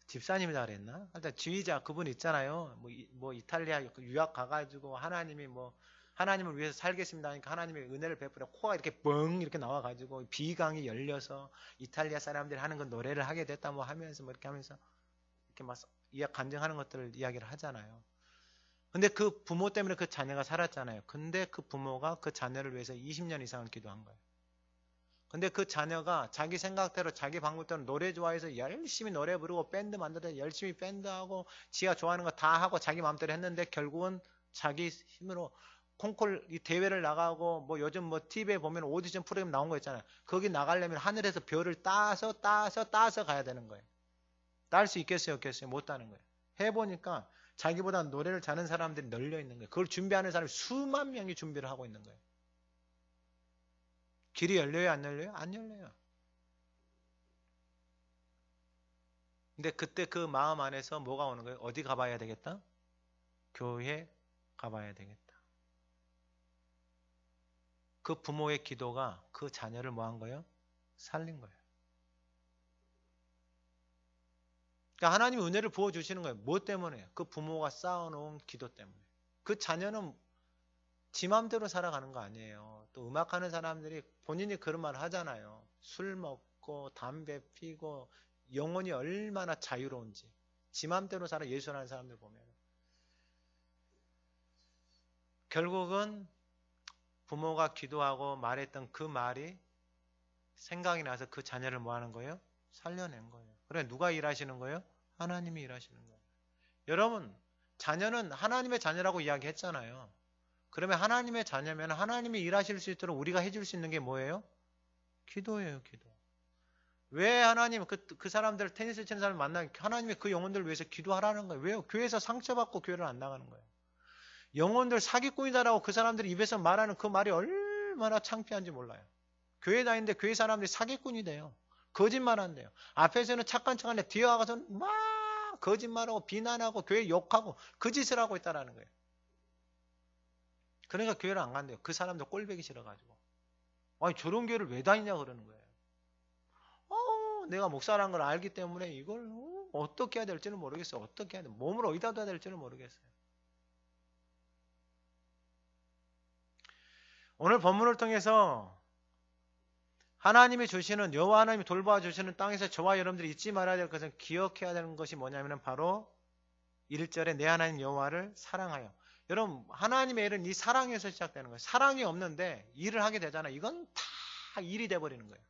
집사님이라 그랬나? 일단 지휘자 그분 있잖아요. 뭐 이탈리아 유학 가가지고 하나님이 뭐 하나님을 위해서 살겠습니다 하니까 하나님의 은혜를 베풀어 코가 이렇게 뻥 이렇게 나와가지고 비강이 열려서 이탈리아 사람들이 하는 그 노래를 하게 됐다 뭐 하면서 뭐 이렇게 하면서 이렇게 막 간증하는 것들을 이야기를 하잖아요. 근데 그 부모 때문에 그 자녀가 살았잖아요. 근데 그 부모가 그 자녀를 위해서 20년 이상을 기도한 거예요. 근데 그 자녀가 자기 생각대로 자기 방법대로 노래 좋아해서 열심히 노래 부르고 밴드 만들어서 열심히 밴드하고 지가 좋아하는 거 다 하고 자기 마음대로 했는데 결국은 자기 힘으로 콩쿨 이 대회를 나가고 뭐 요즘 뭐 TV에 보면 오디션 프로그램 나온 거 있잖아요. 거기 나가려면 하늘에서 별을 따서 가야 되는 거예요. 딸 수 있겠어요, 없겠어요? 못 따는 거예요. 해보니까 자기보다 노래를 잘하는 사람들이 널려 있는 거예요. 그걸 준비하는 사람이 수만 명이 준비를 하고 있는 거예요. 길이 열려요, 안 열려요? 안 열려요. 근데 그때 그 마음 안에서 뭐가 오는 거예요? 어디 가봐야 되겠다? 교회 가봐야 되겠다. 그 부모의 기도가 그 자녀를 뭐 한 거예요? 살린 거예요. 그러니까 하나님이 은혜를 부어주시는 거예요. 뭐 때문에요? 그 부모가 쌓아놓은 기도 때문에. 그 자녀는 지 맘대로 살아가는 거 아니에요. 또 음악하는 사람들이 본인이 그런 말 하잖아요. 술 먹고 담배 피고 영혼이 얼마나 자유로운지. 지 맘대로 살아 예술하는 사람들 보면. 결국은 부모가 기도하고 말했던 그 말이 생각이 나서 그 자녀를 뭐 하는 거예요? 살려낸 거예요. 그래 누가 일하시는 거예요? 하나님이 일하시는 거예요. 여러분, 자녀는 하나님의 자녀라고 이야기했잖아요. 그러면 하나님의 자녀면 하나님이 일하실 수 있도록 우리가 해줄 수 있는 게 뭐예요? 기도예요, 기도. 왜 하나님 그 사람들 테니스 치는 사람 만나면 하나님이 그 영혼들을 위해서 기도하라는 거예요. 왜요? 교회에서 상처받고 교회를 안 나가는 거예요. 영혼들 사기꾼이다라고 그 사람들이 입에서 말하는 그 말이 얼마나 창피한지 몰라요. 교회 다니는데 교회 사람들이 사기꾼이 돼요. 거짓말한대요. 앞에서는 착한 척하는데 뒤에 와서는 막 거짓말하고 비난하고 교회 욕하고 그 짓을 하고 있다라는 거예요. 그러니까 교회를 안 간대요. 그 사람도 꼴보기 싫어가지고. 아니 저런 교회를 왜 다니냐 그러는 거예요. 내가 목사라는 걸 알기 때문에 이걸 어떻게 해야 될지는 모르겠어요. 어떻게 해야 돼? 몸을 어디다 둬야 될지는 모르겠어요. 오늘 본문을 통해서 하나님이 주시는 여호와 하나님이 돌보아 주시는 땅에서 저와 여러분들이 잊지 말아야 될 것은 기억해야 되는 것이 뭐냐면 바로 1절에 내 하나님 여호와를 사랑하여. 여러분 하나님의 일은 이 사랑에서 시작되는 거예요. 사랑이 없는데 일을 하게 되잖아요. 이건 다 일이 돼버리는 거예요.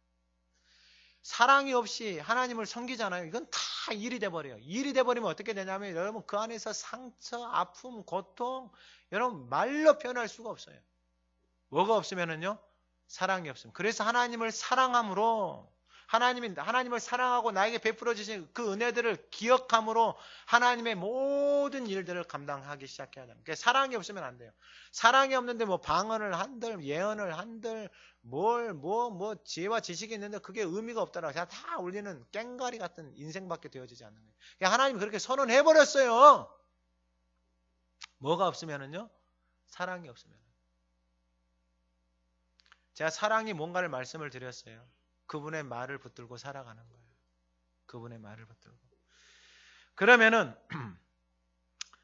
사랑이 없이 하나님을 섬기잖아요. 이건 다 일이 돼버려요. 일이 돼버리면 어떻게 되냐면 여러분 그 안에서 상처, 아픔, 고통 여러분 말로 표현할 수가 없어요. 뭐가 없으면은요? 사랑이 없음. 그래서 하나님을 사랑함으로 하나님을 사랑하고 나에게 베풀어 주신 그 은혜들을 기억함으로 하나님의 모든 일들을 감당하기 시작해야 됩니다. 그러니까 사랑이 없으면 안 돼요. 사랑이 없는데 뭐 방언을 한들 예언을 한들 뭐 지혜와 지식이 있는데 그게 의미가 없더라. 그냥 다 울리는 깽가리 같은 인생밖에 되어지지 않는 거예요. 그러니까 하나님이 그렇게 선언해 버렸어요. 뭐가 없으면은요? 사랑이 없으면. 제가 사랑이 뭔가를 말씀을 드렸어요. 그분의 말을 붙들고 살아가는 거예요. 그분의 말을 붙들고. 그러면은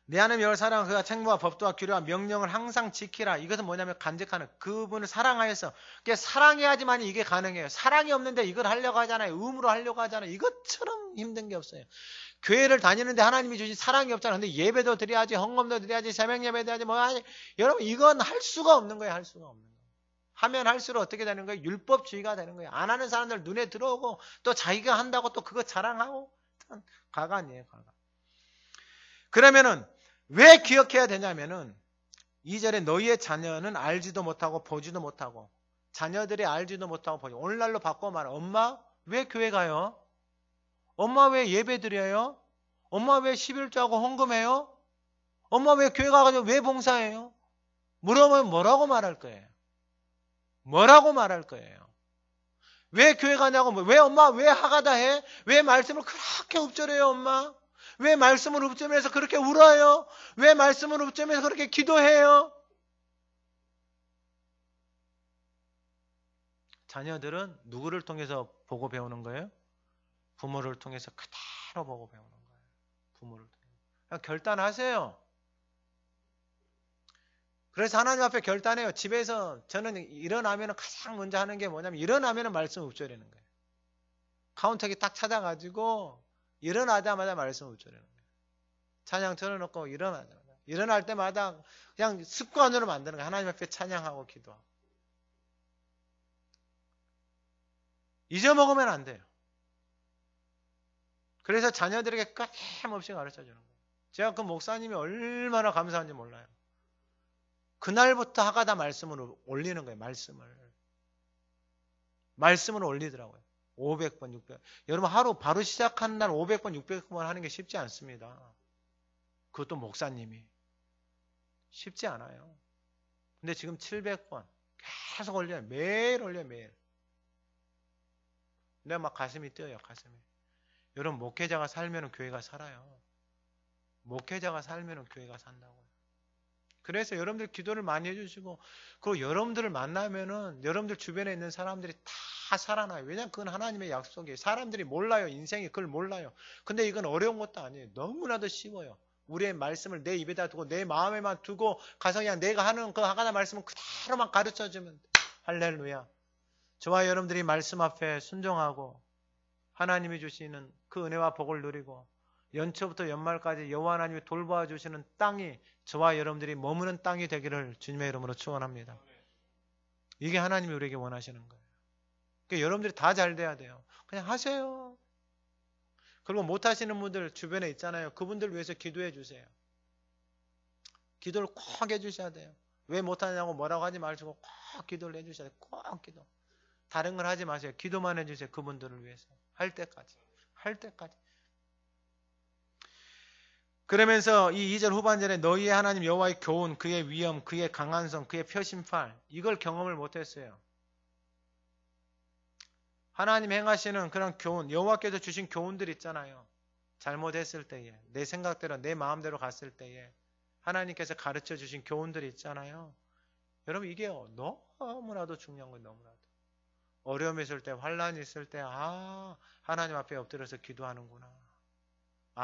내 하나님 여호와를 사랑하고 그가 책무와 법도와 규례와 명령을 항상 지키라. 이것은 뭐냐면 간직하는 그분을 사랑하여서. 그러니까 사랑해야지만 이게 가능해요. 사랑이 없는데 이걸 하려고 하잖아요. 의무로 하려고 하잖아요. 이것처럼 힘든 게 없어요. 교회를 다니는데 하나님이 주신 사랑이 없잖아요. 근데 예배도 드려야지, 헌금도 드려야지, 새벽 예배 드려야지 뭐 하지. 여러분 이건 할 수가 없는 거예요. 할 수가 없는 거예요. 하면 할수록 어떻게 되는 거예요? 율법주의가 되는 거예요. 안 하는 사람들 눈에 들어오고 또 자기가 한다고 또 그거 자랑하고 가관이에요. 가관. 그러면은 왜 기억해야 되냐면은 2절에 너희의 자녀는 알지도 못하고 보지도 못하고 자녀들이 알지도 못하고 보지. 오늘날로 바꿔 말해. 엄마 왜 교회 가요? 엄마 왜 예배 드려요? 엄마 왜 11조하고 헌금해요? 엄마 왜 교회 가가지고 왜 봉사해요? 물어보면 뭐라고 말할 거예요? 뭐라고 말할 거예요? 왜 교회 가냐고, 왜 엄마 왜 하가다 해? 왜 말씀을 그렇게 읊조려요 엄마? 왜 말씀을 읊조면서 그렇게 울어요? 왜 말씀을 읊조면서 그렇게 기도해요? 자녀들은 누구를 통해서 보고 배우는 거예요? 부모를 통해서 그대로 보고 배우는 거예요. 부모를 통해서. 그냥 결단하세요. 그래서 하나님 앞에 결단해요. 집에서 저는 일어나면 가장 먼저 하는 게 뭐냐면 일어나면 말씀 읊조리는 거예요. 카운터기 딱 찾아가지고 일어나자마자 말씀 읊조리는 거예요. 찬양 틀어놓고 일어나자마자. 일어날 때마다 그냥 습관으로 만드는 거예요. 하나님 앞에 찬양하고 기도하고. 잊어먹으면 안 돼요. 그래서 자녀들에게 끊임없이 가르쳐주는 거예요. 제가 그 목사님이 얼마나 감사한지 몰라요. 그날부터 하가다 말씀으로 올리는 거예요. 말씀을 올리더라고요. 500번, 600번. 여러분 하루 바로 시작하는 날 500번, 600번 하는 게 쉽지 않습니다. 그것도 목사님이. 쉽지 않아요. 근데 지금 700번 계속 올려요. 매일 올려요. 매일. 내가 막 가슴이 뛰어요. 가슴이. 여러분 목회자가 살면 교회가 살아요. 목회자가 살면 교회가 산다고요. 그래서 여러분들 기도를 많이 해주시고 그리고 여러분들을 만나면은 여러분들 주변에 있는 사람들이 다 살아나요. 왜냐하면 그건 하나님의 약속이에요. 사람들이 몰라요. 인생이 그걸 몰라요. 근데 이건 어려운 것도 아니에요. 너무나도 쉬워요. 우리의 말씀을 내 입에다 두고 내 마음에만 두고 가서 그냥 내가 하는 그 하나의 말씀을 그대로만 가르쳐주면 할렐루야. 저와 여러분들이 말씀 앞에 순종하고 하나님이 주시는 그 은혜와 복을 누리고 연초부터 연말까지 여호와 하나님이 돌보아 주시는 땅이 저와 여러분들이 머무는 땅이 되기를 주님의 이름으로 축원합니다. 이게 하나님이 우리에게 원하시는 거예요. 그러니까 여러분들이 다 잘 돼야 돼요. 그냥 하세요. 그리고 못하시는 분들 주변에 있잖아요. 그분들 위해서 기도해 주세요. 기도를 꼭 해주셔야 돼요. 왜 못하냐고 뭐라고 하지 마시고 꼭 기도를 해주셔야 돼요. 꼭 기도. 다른 걸 하지 마세요. 기도만 해주세요. 그분들을 위해서. 할 때까지. 할 때까지. 그러면서 이 2절 후반절에 너희의 하나님 여호와의 교훈, 그의 위엄, 그의 강한성, 그의 표심팔, 이걸 경험을 못했어요. 하나님 행하시는 그런 교훈, 여호와께서 주신 교훈들 있잖아요. 잘못했을 때에, 내 생각대로 내 마음대로 갔을 때에 하나님께서 가르쳐 주신 교훈들이 있잖아요. 여러분 이게 너무나도 중요한 거예요. 너무나도. 어려움이 있을 때, 환란이 있을 때 하나님 앞에 엎드려서 기도하는구나.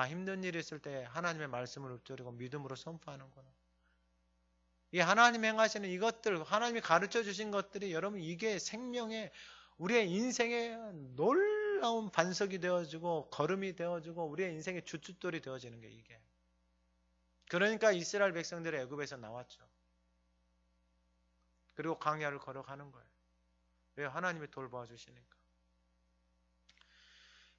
힘든 일이 있을 때 하나님의 말씀을 읊조리고 믿음으로 선포하는구나. 이 하나님 행하시는 이것들, 하나님이 가르쳐 주신 것들이 여러분 이게 생명의 우리의 인생의 놀라운 반석이 되어지고 걸음이 되어지고 우리의 인생의 주춧돌이 되어지는 게 이게. 그러니까 이스라엘 백성들이 애굽에서 나왔죠. 그리고 광야를 걸어가는 거예요. 왜? 하나님이 돌보아 주시니까.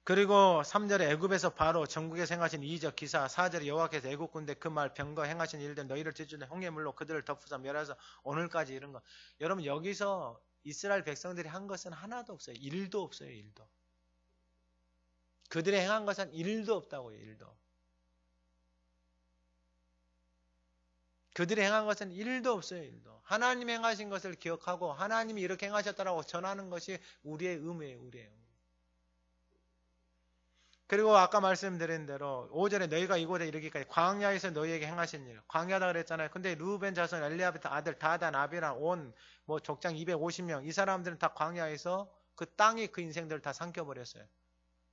그리고 3절에 애굽에서 바로 전국에서 행하신 이적 기사, 4절에 여호와께서 애굽 군대 그 말 병거 행하신 일들 너희를 찢으는 홍해물로 그들을 덮으사 멸하서 오늘까지 이런 거. 여러분 여기서 이스라엘 백성들이 한 것은 하나도 없어요. 일도 없어요. 일도. 그들이 행한 것은 일도 없다고요. 일도. 그들이 행한 것은 일도 없어요. 일도. 하나님이 행하신 것을 기억하고 하나님이 이렇게 행하셨다라고 전하는 것이 우리의 의무예요. 우리의 의무. 그리고 아까 말씀드린 대로 5절에 너희가 이곳에 이르기까지 광야에서 너희에게 행하신 일. 광야다 그랬잖아요. 근데 루벤 자손 엘리압의 아들 다단 아비랑 온 족장 250명 이 사람들은 다 광야에서 그 땅이 그 인생들을 다 삼켜버렸어요.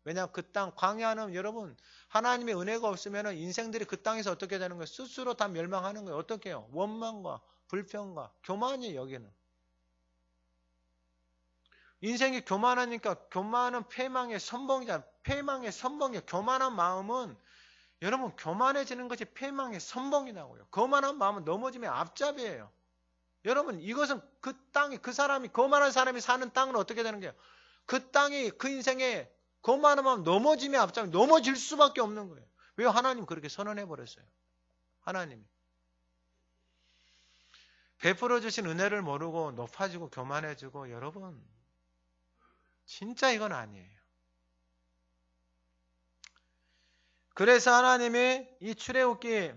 왜냐하면 그 땅 광야는 여러분 하나님의 은혜가 없으면 인생들이 그 땅에서 어떻게 되는 거예요? 스스로 다 멸망하는 거예요. 어떻게 해요? 원망과 불평과 교만이에요. 여기는. 인생이 교만하니까 교만은 패망의 선봉이잖아요. 패망의 선봉이에요. 교만한 마음은 여러분 교만해지는 것이 패망의 선봉이라고요. 교만한 마음은 넘어지면 앞잡이에요. 여러분 이것은 그 땅이 그 사람이 교만한 사람이 사는 땅은 어떻게 되는 거예요? 그 땅이 그 인생에 교만한 마음 넘어지면 앞잡이 넘어질 수밖에 없는 거예요. 왜? 하나님 그렇게 선언해 버렸어요. 하나님이 베풀어 주신 은혜를 모르고 높아지고 교만해지고 여러분 진짜 이건 아니에요. 그래서 하나님이 이 출애굽기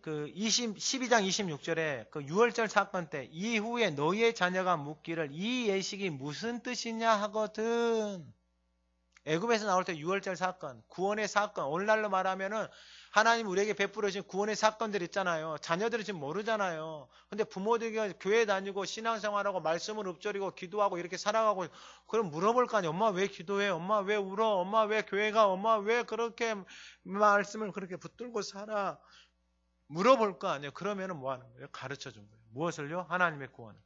그 12장 26절에 그 유월절 사건 때 이후에 너희의 자녀가 묻기를 이 예식이 무슨 뜻이냐 하거든. 애굽에서 나올 때 유월절 사건, 구원의 사건, 오늘날로 말하면은 하나님 우리에게 베풀어 주신 구원의 사건들 있잖아요. 자녀들이 지금 모르잖아요. 근데 부모들이 교회 다니고 신앙생활하고 말씀을 읊조리고 기도하고 이렇게 살아가고 그럼 물어볼 거 아니에요. 엄마 왜 기도해? 엄마 왜 울어? 엄마 왜 교회 가? 엄마 왜 그렇게 말씀을 그렇게 붙들고 살아? 물어볼 거 아니에요. 그러면은 뭐 하는 거예요? 가르쳐 준 거예요. 무엇을요? 하나님의 구원을.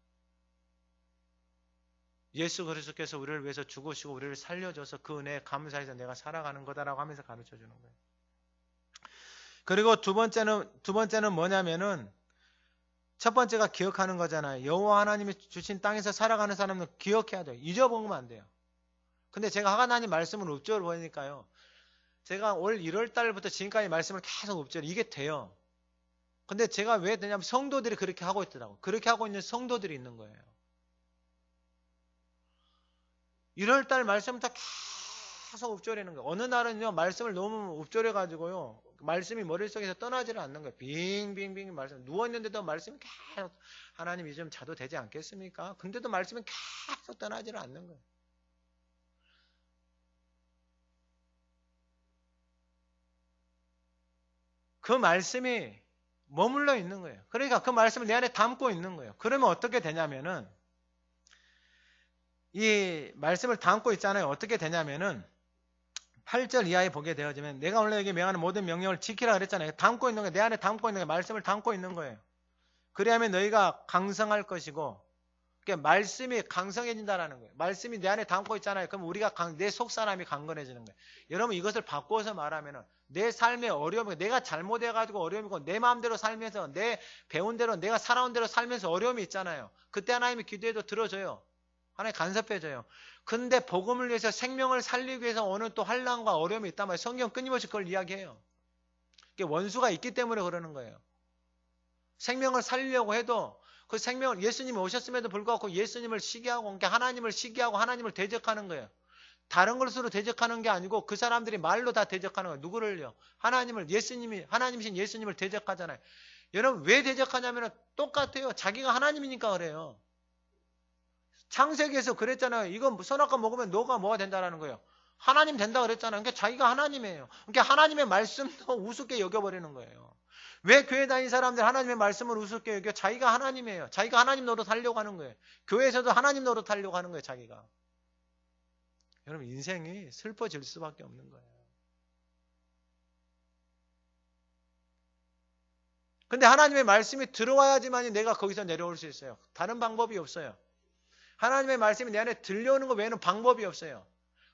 예수 그리스도께서 우리를 위해서 죽으시고 우리를 살려줘서 그 은혜에 감사해서 내가 살아가는 거다라고 하면서 가르쳐 주는 거예요. 그리고 두 번째는 뭐냐면은 첫 번째가 기억하는 거잖아요. 여호와 하나님이 주신 땅에서 살아가는 사람은 기억해야 돼요. 잊어먹으면 안 돼요. 근데 제가 하나님 말씀을 읊조를 보니까요. 제가 올 1월 달부터 지금까지 말씀을 계속 읊조를 이게 돼요. 근데 제가 왜 되냐면 성도들이 그렇게 하고 있더라고요. 그렇게 하고 있는 성도들이 있는 거예요. 1월 달 말씀부터 계속 읊조리는 거예요. 어느 날은요 말씀을 너무 읊조려가지고요 말씀이 머릿속에서 떠나지를 않는 거예요. 빙빙빙 말씀 누워있는데도 말씀이 계속 하나님이 좀 자도 되지 않겠습니까? 근데도 말씀이 계속 떠나지를 않는 거예요. 그 말씀이 머물러 있는 거예요. 그러니까 그 말씀을 내 안에 담고 있는 거예요. 그러면 어떻게 되냐면은 이 말씀을 담고 있잖아요. 어떻게 되냐면은 8절 이하에 보게 되어지면 내가 오늘 여기 명하는 모든 명령을 지키라 그랬잖아요. 담고 있는 거예요. 내 안에 담고 있는 거예요. 말씀을 담고 있는 거예요. 그래야면 너희가 강성할 것이고 그러니까 말씀이 강성해진다라는 거예요. 말씀이 내 안에 담고 있잖아요. 그럼 우리가 내 속사람이 강건해지는 거예요. 여러분 이것을 바꾸어서 말하면은 내 삶의 어려움이 내가 잘못해가지고 어려움이고 내 마음대로 살면서 내 배운 대로 내가 살아온 대로 살면서 어려움이 있잖아요. 그때 하나님이 기도해도 들어줘요. 하나님 간섭해져요. 근데 복음을 위해서 생명을 살리기 위해서 오는 또 환난과 어려움이 있단 말이에요. 성경 끊임없이 그걸 이야기해요. 원수가 있기 때문에 그러는 거예요. 생명을 살리려고 해도 그 생명을 예수님이 오셨음에도 불구하고 예수님을 시기하고 그러니까 하나님을 시기하고 하나님을 대적하는 거예요. 다른 것으로 대적하는 게 아니고 그 사람들이 말로 다 대적하는 거예요. 누구를요? 하나님을 예수님이 하나님이신 예수님을 대적하잖아요. 여러분 왜 대적하냐면 똑같아요. 자기가 하나님이니까 그래요. 창세기에서 그랬잖아요. 이거 선악과 먹으면 너가 뭐가 된다라는 거예요. 하나님 된다 그랬잖아요. 그러니까 자기가 하나님이에요. 그러니까 하나님의 말씀도 우습게 여겨버리는 거예요. 왜 교회 다니는 사람들 하나님의 말씀을 우습게 여겨? 자기가 하나님이에요. 자기가 하나님 노릇하려고 하는 거예요. 교회에서도 하나님 노릇하려고 하는 거예요. 자기가. 여러분 인생이 슬퍼질 수밖에 없는 거예요. 근데 하나님의 말씀이 들어와야지만 내가 거기서 내려올 수 있어요. 다른 방법이 없어요. 하나님의 말씀이 내 안에 들려오는 것 외에는 방법이 없어요.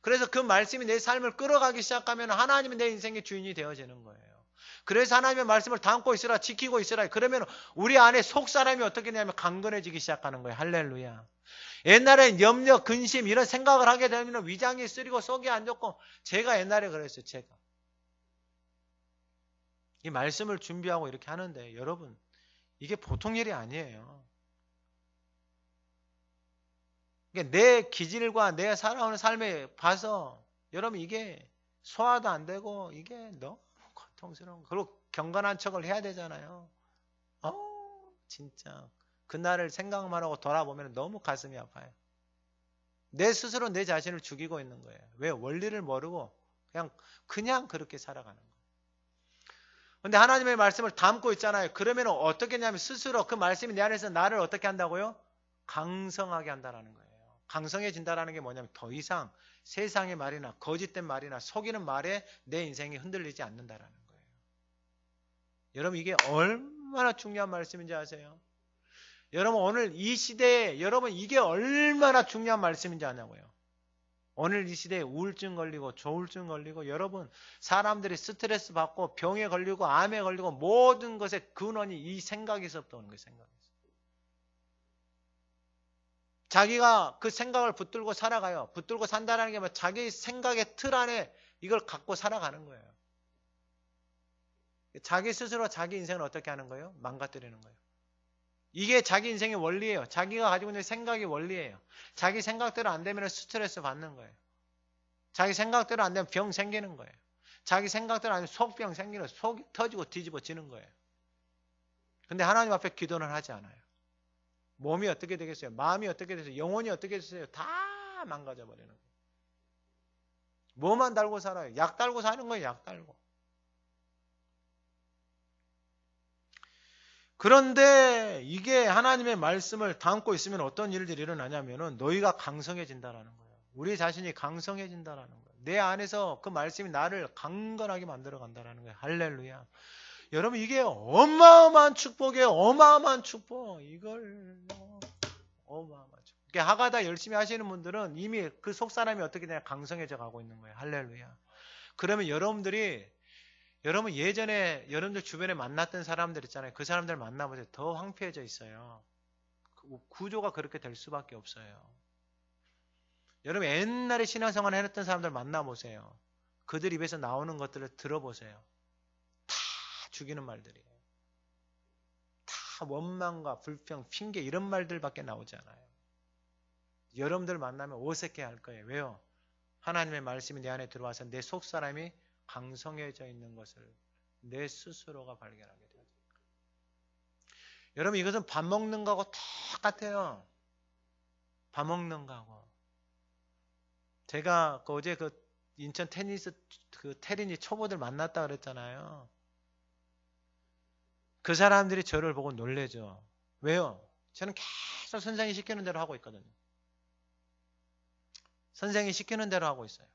그래서 그 말씀이 내 삶을 끌어가기 시작하면 하나님이 내 인생의 주인이 되어지는 거예요. 그래서 하나님의 말씀을 담고 있으라, 지키고 있으라. 그러면 우리 안에 속 사람이 어떻게 되냐면 강건해지기 시작하는 거예요. 할렐루야. 옛날엔 염려, 근심 이런 생각을 하게 되면 위장이 쓰리고 속이 안 좋고 제가 옛날에 그랬어요. 제가. 이 말씀을 준비하고 이렇게 하는데 여러분 이게 보통 일이 아니에요. 내 기질과 내 살아오는 삶에 봐서 여러분 이게 소화도 안 되고 이게 너무 고통스러운 거. 그리고 경건한 척을 해야 되잖아요. 진짜 그날을 생각만 하고 돌아보면 너무 가슴이 아파요. 내 스스로 내 자신을 죽이고 있는 거예요. 왜? 원리를 모르고 그냥 그렇게 살아가는 거예요. 근데 하나님의 말씀을 담고 있잖아요. 그러면 어떻게 하냐면 스스로 그 말씀이 내 안에서 나를 어떻게 한다고요? 강성하게 한다는 거예요. 강성해진다는 게 뭐냐면 더 이상 세상의 말이나 거짓된 말이나 속이는 말에 내 인생이 흔들리지 않는다는 거예요. 여러분 이게 얼마나 중요한 말씀인지 아세요? 여러분 오늘 이 시대에 여러분 이게 얼마나 중요한 말씀인지 아냐고요. 오늘 이 시대에 우울증 걸리고 조울증 걸리고 여러분 사람들이 스트레스 받고 병에 걸리고 암에 걸리고 모든 것의 근원이 이 생각에서부터 오는 거예요. 생각에서. 자기가 그 생각을 붙들고 살아가요. 붙들고 산다는 게 뭐 자기 생각의 틀 안에 이걸 갖고 살아가는 거예요. 자기 스스로 자기 인생을 어떻게 하는 거예요? 망가뜨리는 거예요. 이게 자기 인생의 원리예요. 자기가 가지고 있는 생각이 원리예요. 자기 생각대로 안 되면 스트레스 받는 거예요. 자기 생각대로 안 되면 병 생기는 거예요. 자기 생각대로 안 되면 속병 생기는 거예요. 속이 터지고 뒤집어지는 거예요. 근데 하나님 앞에 기도는 하지 않아요. 몸이 어떻게 되겠어요? 마음이 어떻게 되겠어요? 영혼이 어떻게 되겠어요? 다 망가져 버리는 거예요. 뭐만 달고 살아요? 약 달고 사는 거예요. 약 달고. 그런데 이게 하나님의 말씀을 담고 있으면 어떤 일들이 일어나냐면은 너희가 강성해진다라는 거예요. 우리 자신이 강성해진다라는 거예요. 내 안에서 그 말씀이 나를 강건하게 만들어 간다라는 거예요. 할렐루야. 여러분 이게 어마어마한 축복이에요. 어마어마한 축복. 이걸 어마어마한 축복. 하가다 열심히 하시는 분들은 이미 그 속사람이 어떻게 되냐 강성해져 가고 있는 거예요. 할렐루야. 그러면 여러분 예전에 여러분들 주변에 만났던 사람들 있잖아요. 그 사람들 만나보세요. 더 황폐해져 있어요. 구조가 그렇게 될 수밖에 없어요. 여러분 옛날에 신앙생활 해냈던 사람들 만나보세요. 그들 입에서 나오는 것들을 들어보세요. 다 죽이는 말들이에요. 다 원망과 불평, 핑계 이런 말들밖에 나오지 않아요. 여러분들 만나면 어색해 할 거예요. 왜요? 하나님의 말씀이 내 안에 들어와서 내 속사람이 강성해져 있는 것을 내 스스로가 발견하게 돼요. 여러분 이것은 밥 먹는 거하고 똑같아요. 밥 먹는 거하고. 제가 어제 인천 테니스 테린이 초보들 만났다 그랬잖아요. 그 사람들이 저를 보고 놀래죠. 왜요? 저는 계속 선생님이 시키는 대로 하고 있거든요. 선생님이 시키는 대로 하고 있어요.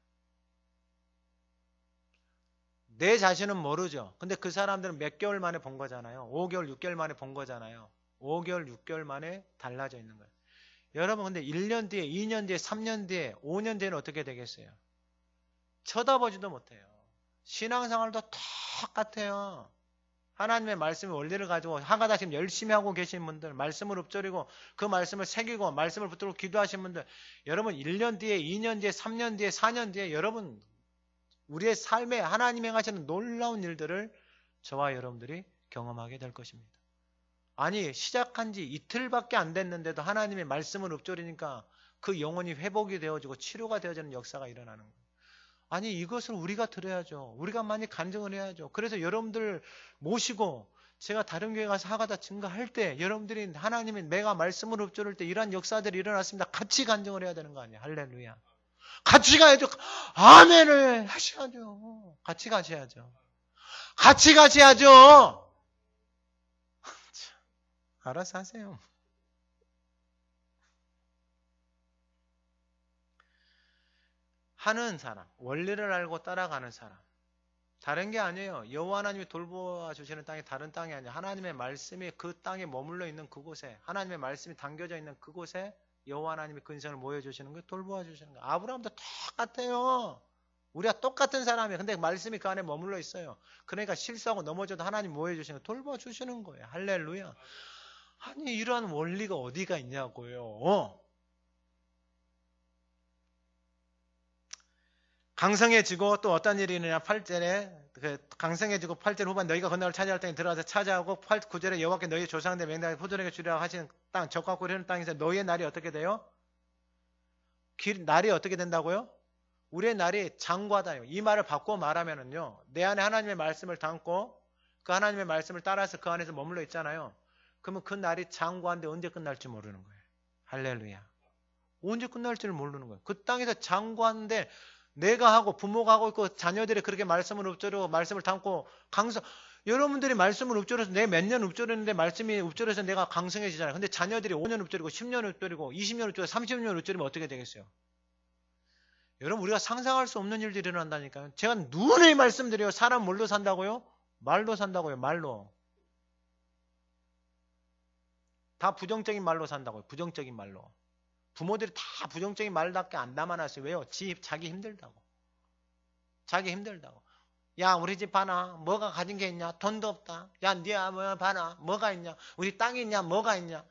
내 자신은 모르죠. 근데 그 사람들은 몇 개월 만에 본 거잖아요. 5개월, 6개월 만에 본 거잖아요. 5개월, 6개월 만에 달라져 있는 거예요. 여러분 근데 1년 뒤에, 2년 뒤에, 3년 뒤에, 5년 뒤에는 어떻게 되겠어요? 쳐다보지도 못해요. 신앙생활도 똑같아요. 하나님의 말씀의 원리를 가지고 하가다 지금 열심히 하고 계신 분들, 말씀을 읊조리고 그 말씀을 새기고 말씀을 붙들고 기도하신 분들, 여러분 1년 뒤에, 2년 뒤에, 3년 뒤에, 4년 뒤에 여러분 우리의 삶에 하나님이 행하시는 놀라운 일들을 저와 여러분들이 경험하게 될 것입니다. 아니 시작한 지 이틀밖에 안 됐는데도 하나님의 말씀을 읊조리니까 그 영혼이 회복이 되어지고 치료가 되어지는 역사가 일어나는 거예요. 아니 이것을 우리가 들어야죠. 우리가 많이 간증을 해야죠. 그래서 여러분들 모시고 제가 다른 교회 가서 하가다 증거할 때 여러분들이 하나님이 내가 말씀을 읊조릴 때 이러한 역사들이 일어났습니다. 같이 간증을 해야 되는 거 아니에요. 할렐루야. 같이 가야죠. 아멘을 하셔야죠. 같이 가셔야죠. 같이 가셔야죠. 알아서 하세요. 하는 사람, 원리를 알고 따라가는 사람. 다른 게 아니에요. 여호와 하나님이 돌보아 주시는 땅이 다른 땅이 아니에요. 하나님의 말씀이 그 땅에 머물러 있는 그곳에, 하나님의 말씀이 담겨져 있는 그곳에 여호와 하나님이 근성을 모여 주시는 거, 돌보아 주시는 거. 아브라함도 똑같아요. 우리가 똑같은 사람이에요. 근데 말씀이 그 안에 머물러 있어요. 그러니까 실수하고 넘어져도 하나님 모여 주시는 거, 돌보아 주시는 거예요. 할렐루야. 아니 이러한 원리가 어디가 있냐고요. 강성해지고 또 어떤 일이 있느냐. 8절에 강성해지고 8절 후반 너희가 건너를 차지할 땅에 들어가서 차지하고 9절에 여호와께 너희 조상들 맹세하게 포도내게 주리라 하신 땅 적과 꿀 흐르는 땅에서 너희의 날이 어떻게 돼요? 날이 어떻게 된다고요? 우리의 날이 장구하다요. 이 말을 바꿔 말하면은요. 내 안에 하나님의 말씀을 담고 그 하나님의 말씀을 따라서 그 안에서 머물러 있잖아요. 그러면 그 날이 장구한데 언제 끝날지 모르는 거예요. 할렐루야. 언제 끝날지를 모르는 거예요. 그 땅에서 장구하는데 내가 하고 부모가 하고 있고 자녀들이 그렇게 말씀을 읊조리고 말씀을 담고 여러분들이 말씀을 읊조려서 내가 몇 년 읊조리는데 말씀이 읊조려서 내가 강성해지잖아요. 근데 자녀들이 5년 읊조리고 10년 읊조리고 20년 읊조리고 30년 읊조리면 어떻게 되겠어요? 여러분 우리가 상상할 수 없는 일들이 일어난다니까요. 제가 누누이 말씀드려요. 사람 뭘로 산다고요? 말로 산다고요. 말로. 다 부정적인 말로 산다고요. 부정적인 말로. 부모들이 다 부정적인 말밖에 안 담아놨어요. 왜요? 자기 힘들다고. 자기 힘들다고. 야 우리 집 봐라. 뭐가 가진 게 있냐? 돈도 없다. 야 니야 뭐 봐라. 뭐가 있냐? 우리 땅이 있냐? 뭐가 있냐?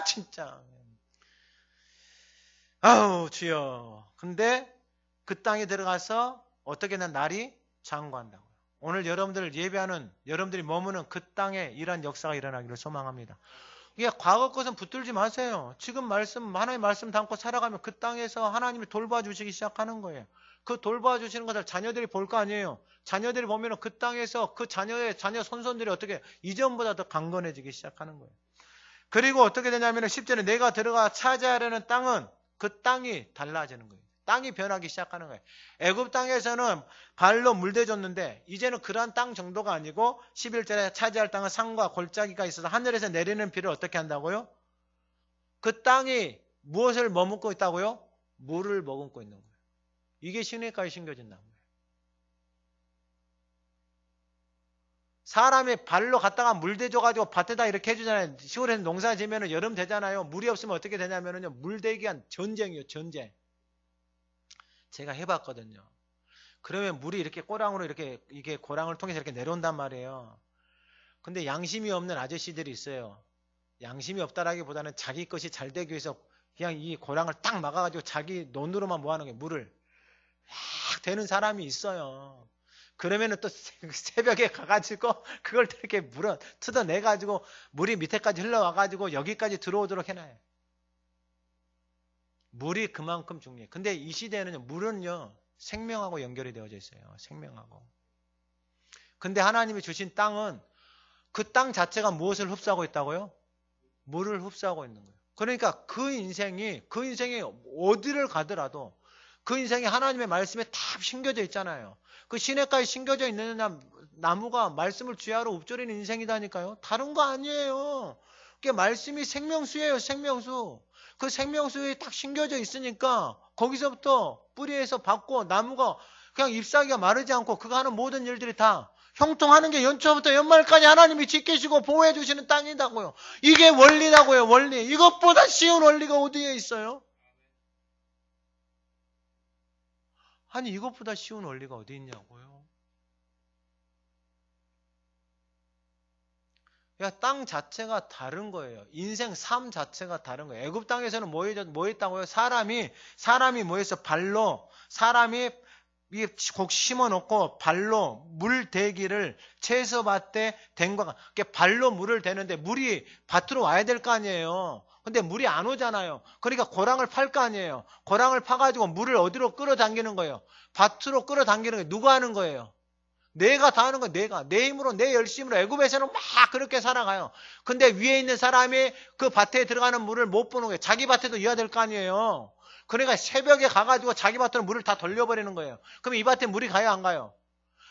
진짜. 아우 주여. 근데 그 땅에 들어가서 어떻게든 날이 장구한다고요. 오늘 여러분들 예배하는 여러분들이 머무는 그 땅에 이러한 역사가 일어나기를 소망합니다. 이게 과거 것은 붙들지 마세요. 지금 하나님의 말씀 담고 살아가면 그 땅에서 하나님이 돌봐주시기 시작하는 거예요. 그 돌봐주시는 것을 자녀들이 볼 거 아니에요. 자녀들이 보면 그 땅에서 그 자녀 손손들이 어떻게 이전보다 더 강건해지기 시작하는 거예요. 그리고 어떻게 되냐면 10절에 내가 들어가 차지하려는 땅은 그 땅이 달라지는 거예요. 땅이 변하기 시작하는 거예요. 애굽 땅에서는 발로 물대줬는데 이제는 그러한 땅 정도가 아니고 11절에 차지할 땅은 산과 골짜기가 있어서 하늘에서 내리는 비를 어떻게 한다고요? 그 땅이 무엇을 머금고 있다고요? 물을 머금고 있는 거예요. 이게 신약까지 심겨진다는 거예요. 사람이 발로 갔다가 물대줘가지고 밭에다 이렇게 해주잖아요. 시골에서 농사 지으면 여름 되잖아요. 물이 없으면 어떻게 되냐면요. 물대기 한 전쟁이에요. 전쟁. 제가 해봤거든요. 그러면 물이 이렇게 꼬랑으로 이게 고랑을 통해서 이렇게 내려온단 말이에요. 근데 양심이 없는 아저씨들이 있어요. 양심이 없다라기보다는 자기 것이 잘 되기 위해서 그냥 이 고랑을 딱 막아가지고 자기 논으로만 모아놓은 게 물을 막 되는 사람이 있어요. 그러면은 또 새벽에 가가지고 그걸 이렇게 뜯어내가지고 물이 밑에까지 흘러와가지고 여기까지 들어오도록 해놔요. 물이 그만큼 중요해요. 근데 이 시대에는 물은요, 생명하고 연결이 되어져 있어요. 생명하고. 근데 하나님이 주신 땅은 그 땅 자체가 무엇을 흡수하고 있다고요? 물을 흡수하고 있는 거예요. 그러니까 그 인생이 어디를 가더라도 그 인생이 하나님의 말씀에 다 심겨져 있잖아요. 그 시냇가에 심겨져 있는 나무가 말씀을 주야로 읊조리는 인생이다니까요. 다른 거 아니에요. 그게 말씀이 생명수예요. 생명수. 그 생명수에 딱 심겨져 있으니까 거기서부터 뿌리에서 받고 나무가 그냥 잎사귀가 마르지 않고 그거 하는 모든 일들이 다 형통하는 게 연초부터 연말까지 하나님이 지키시고 보호해 주시는 땅이다고요. 이게 원리라고요. 원리. 이것보다 쉬운 원리가 어디에 있어요? 아니 이것보다 쉬운 원리가 어디 있냐고요. 그러니까 땅 자체가 다른 거예요. 인생 삶 자체가 다른 거예요. 애굽 땅에서는 뭐 했다고요? 사람이 뭐 했어? 발로 사람이 곡 심어놓고 발로 물 대기를 채소밭에 댄 거가 발로 물을 대는데 물이 밭으로 와야 될 거 아니에요. 근데 물이 안 오잖아요. 그러니까 고랑을 팔 거 아니에요. 고랑을 파가지고 물을 어디로 끌어당기는 거예요? 밭으로 끌어당기는 거예요. 누가 하는 거예요? 내가 다 하는 거예요. 내가 내 힘으로 내 열심으로. 애굽에서는 막 그렇게 살아가요. 근데 위에 있는 사람이 그 밭에 들어가는 물을 못 보는 거예요. 자기 밭에도 이어야 될 거 아니에요. 그러니까 새벽에 가가지고 자기 밭으로 물을 다 돌려버리는 거예요. 그럼 이 밭에 물이 가요, 안 가요?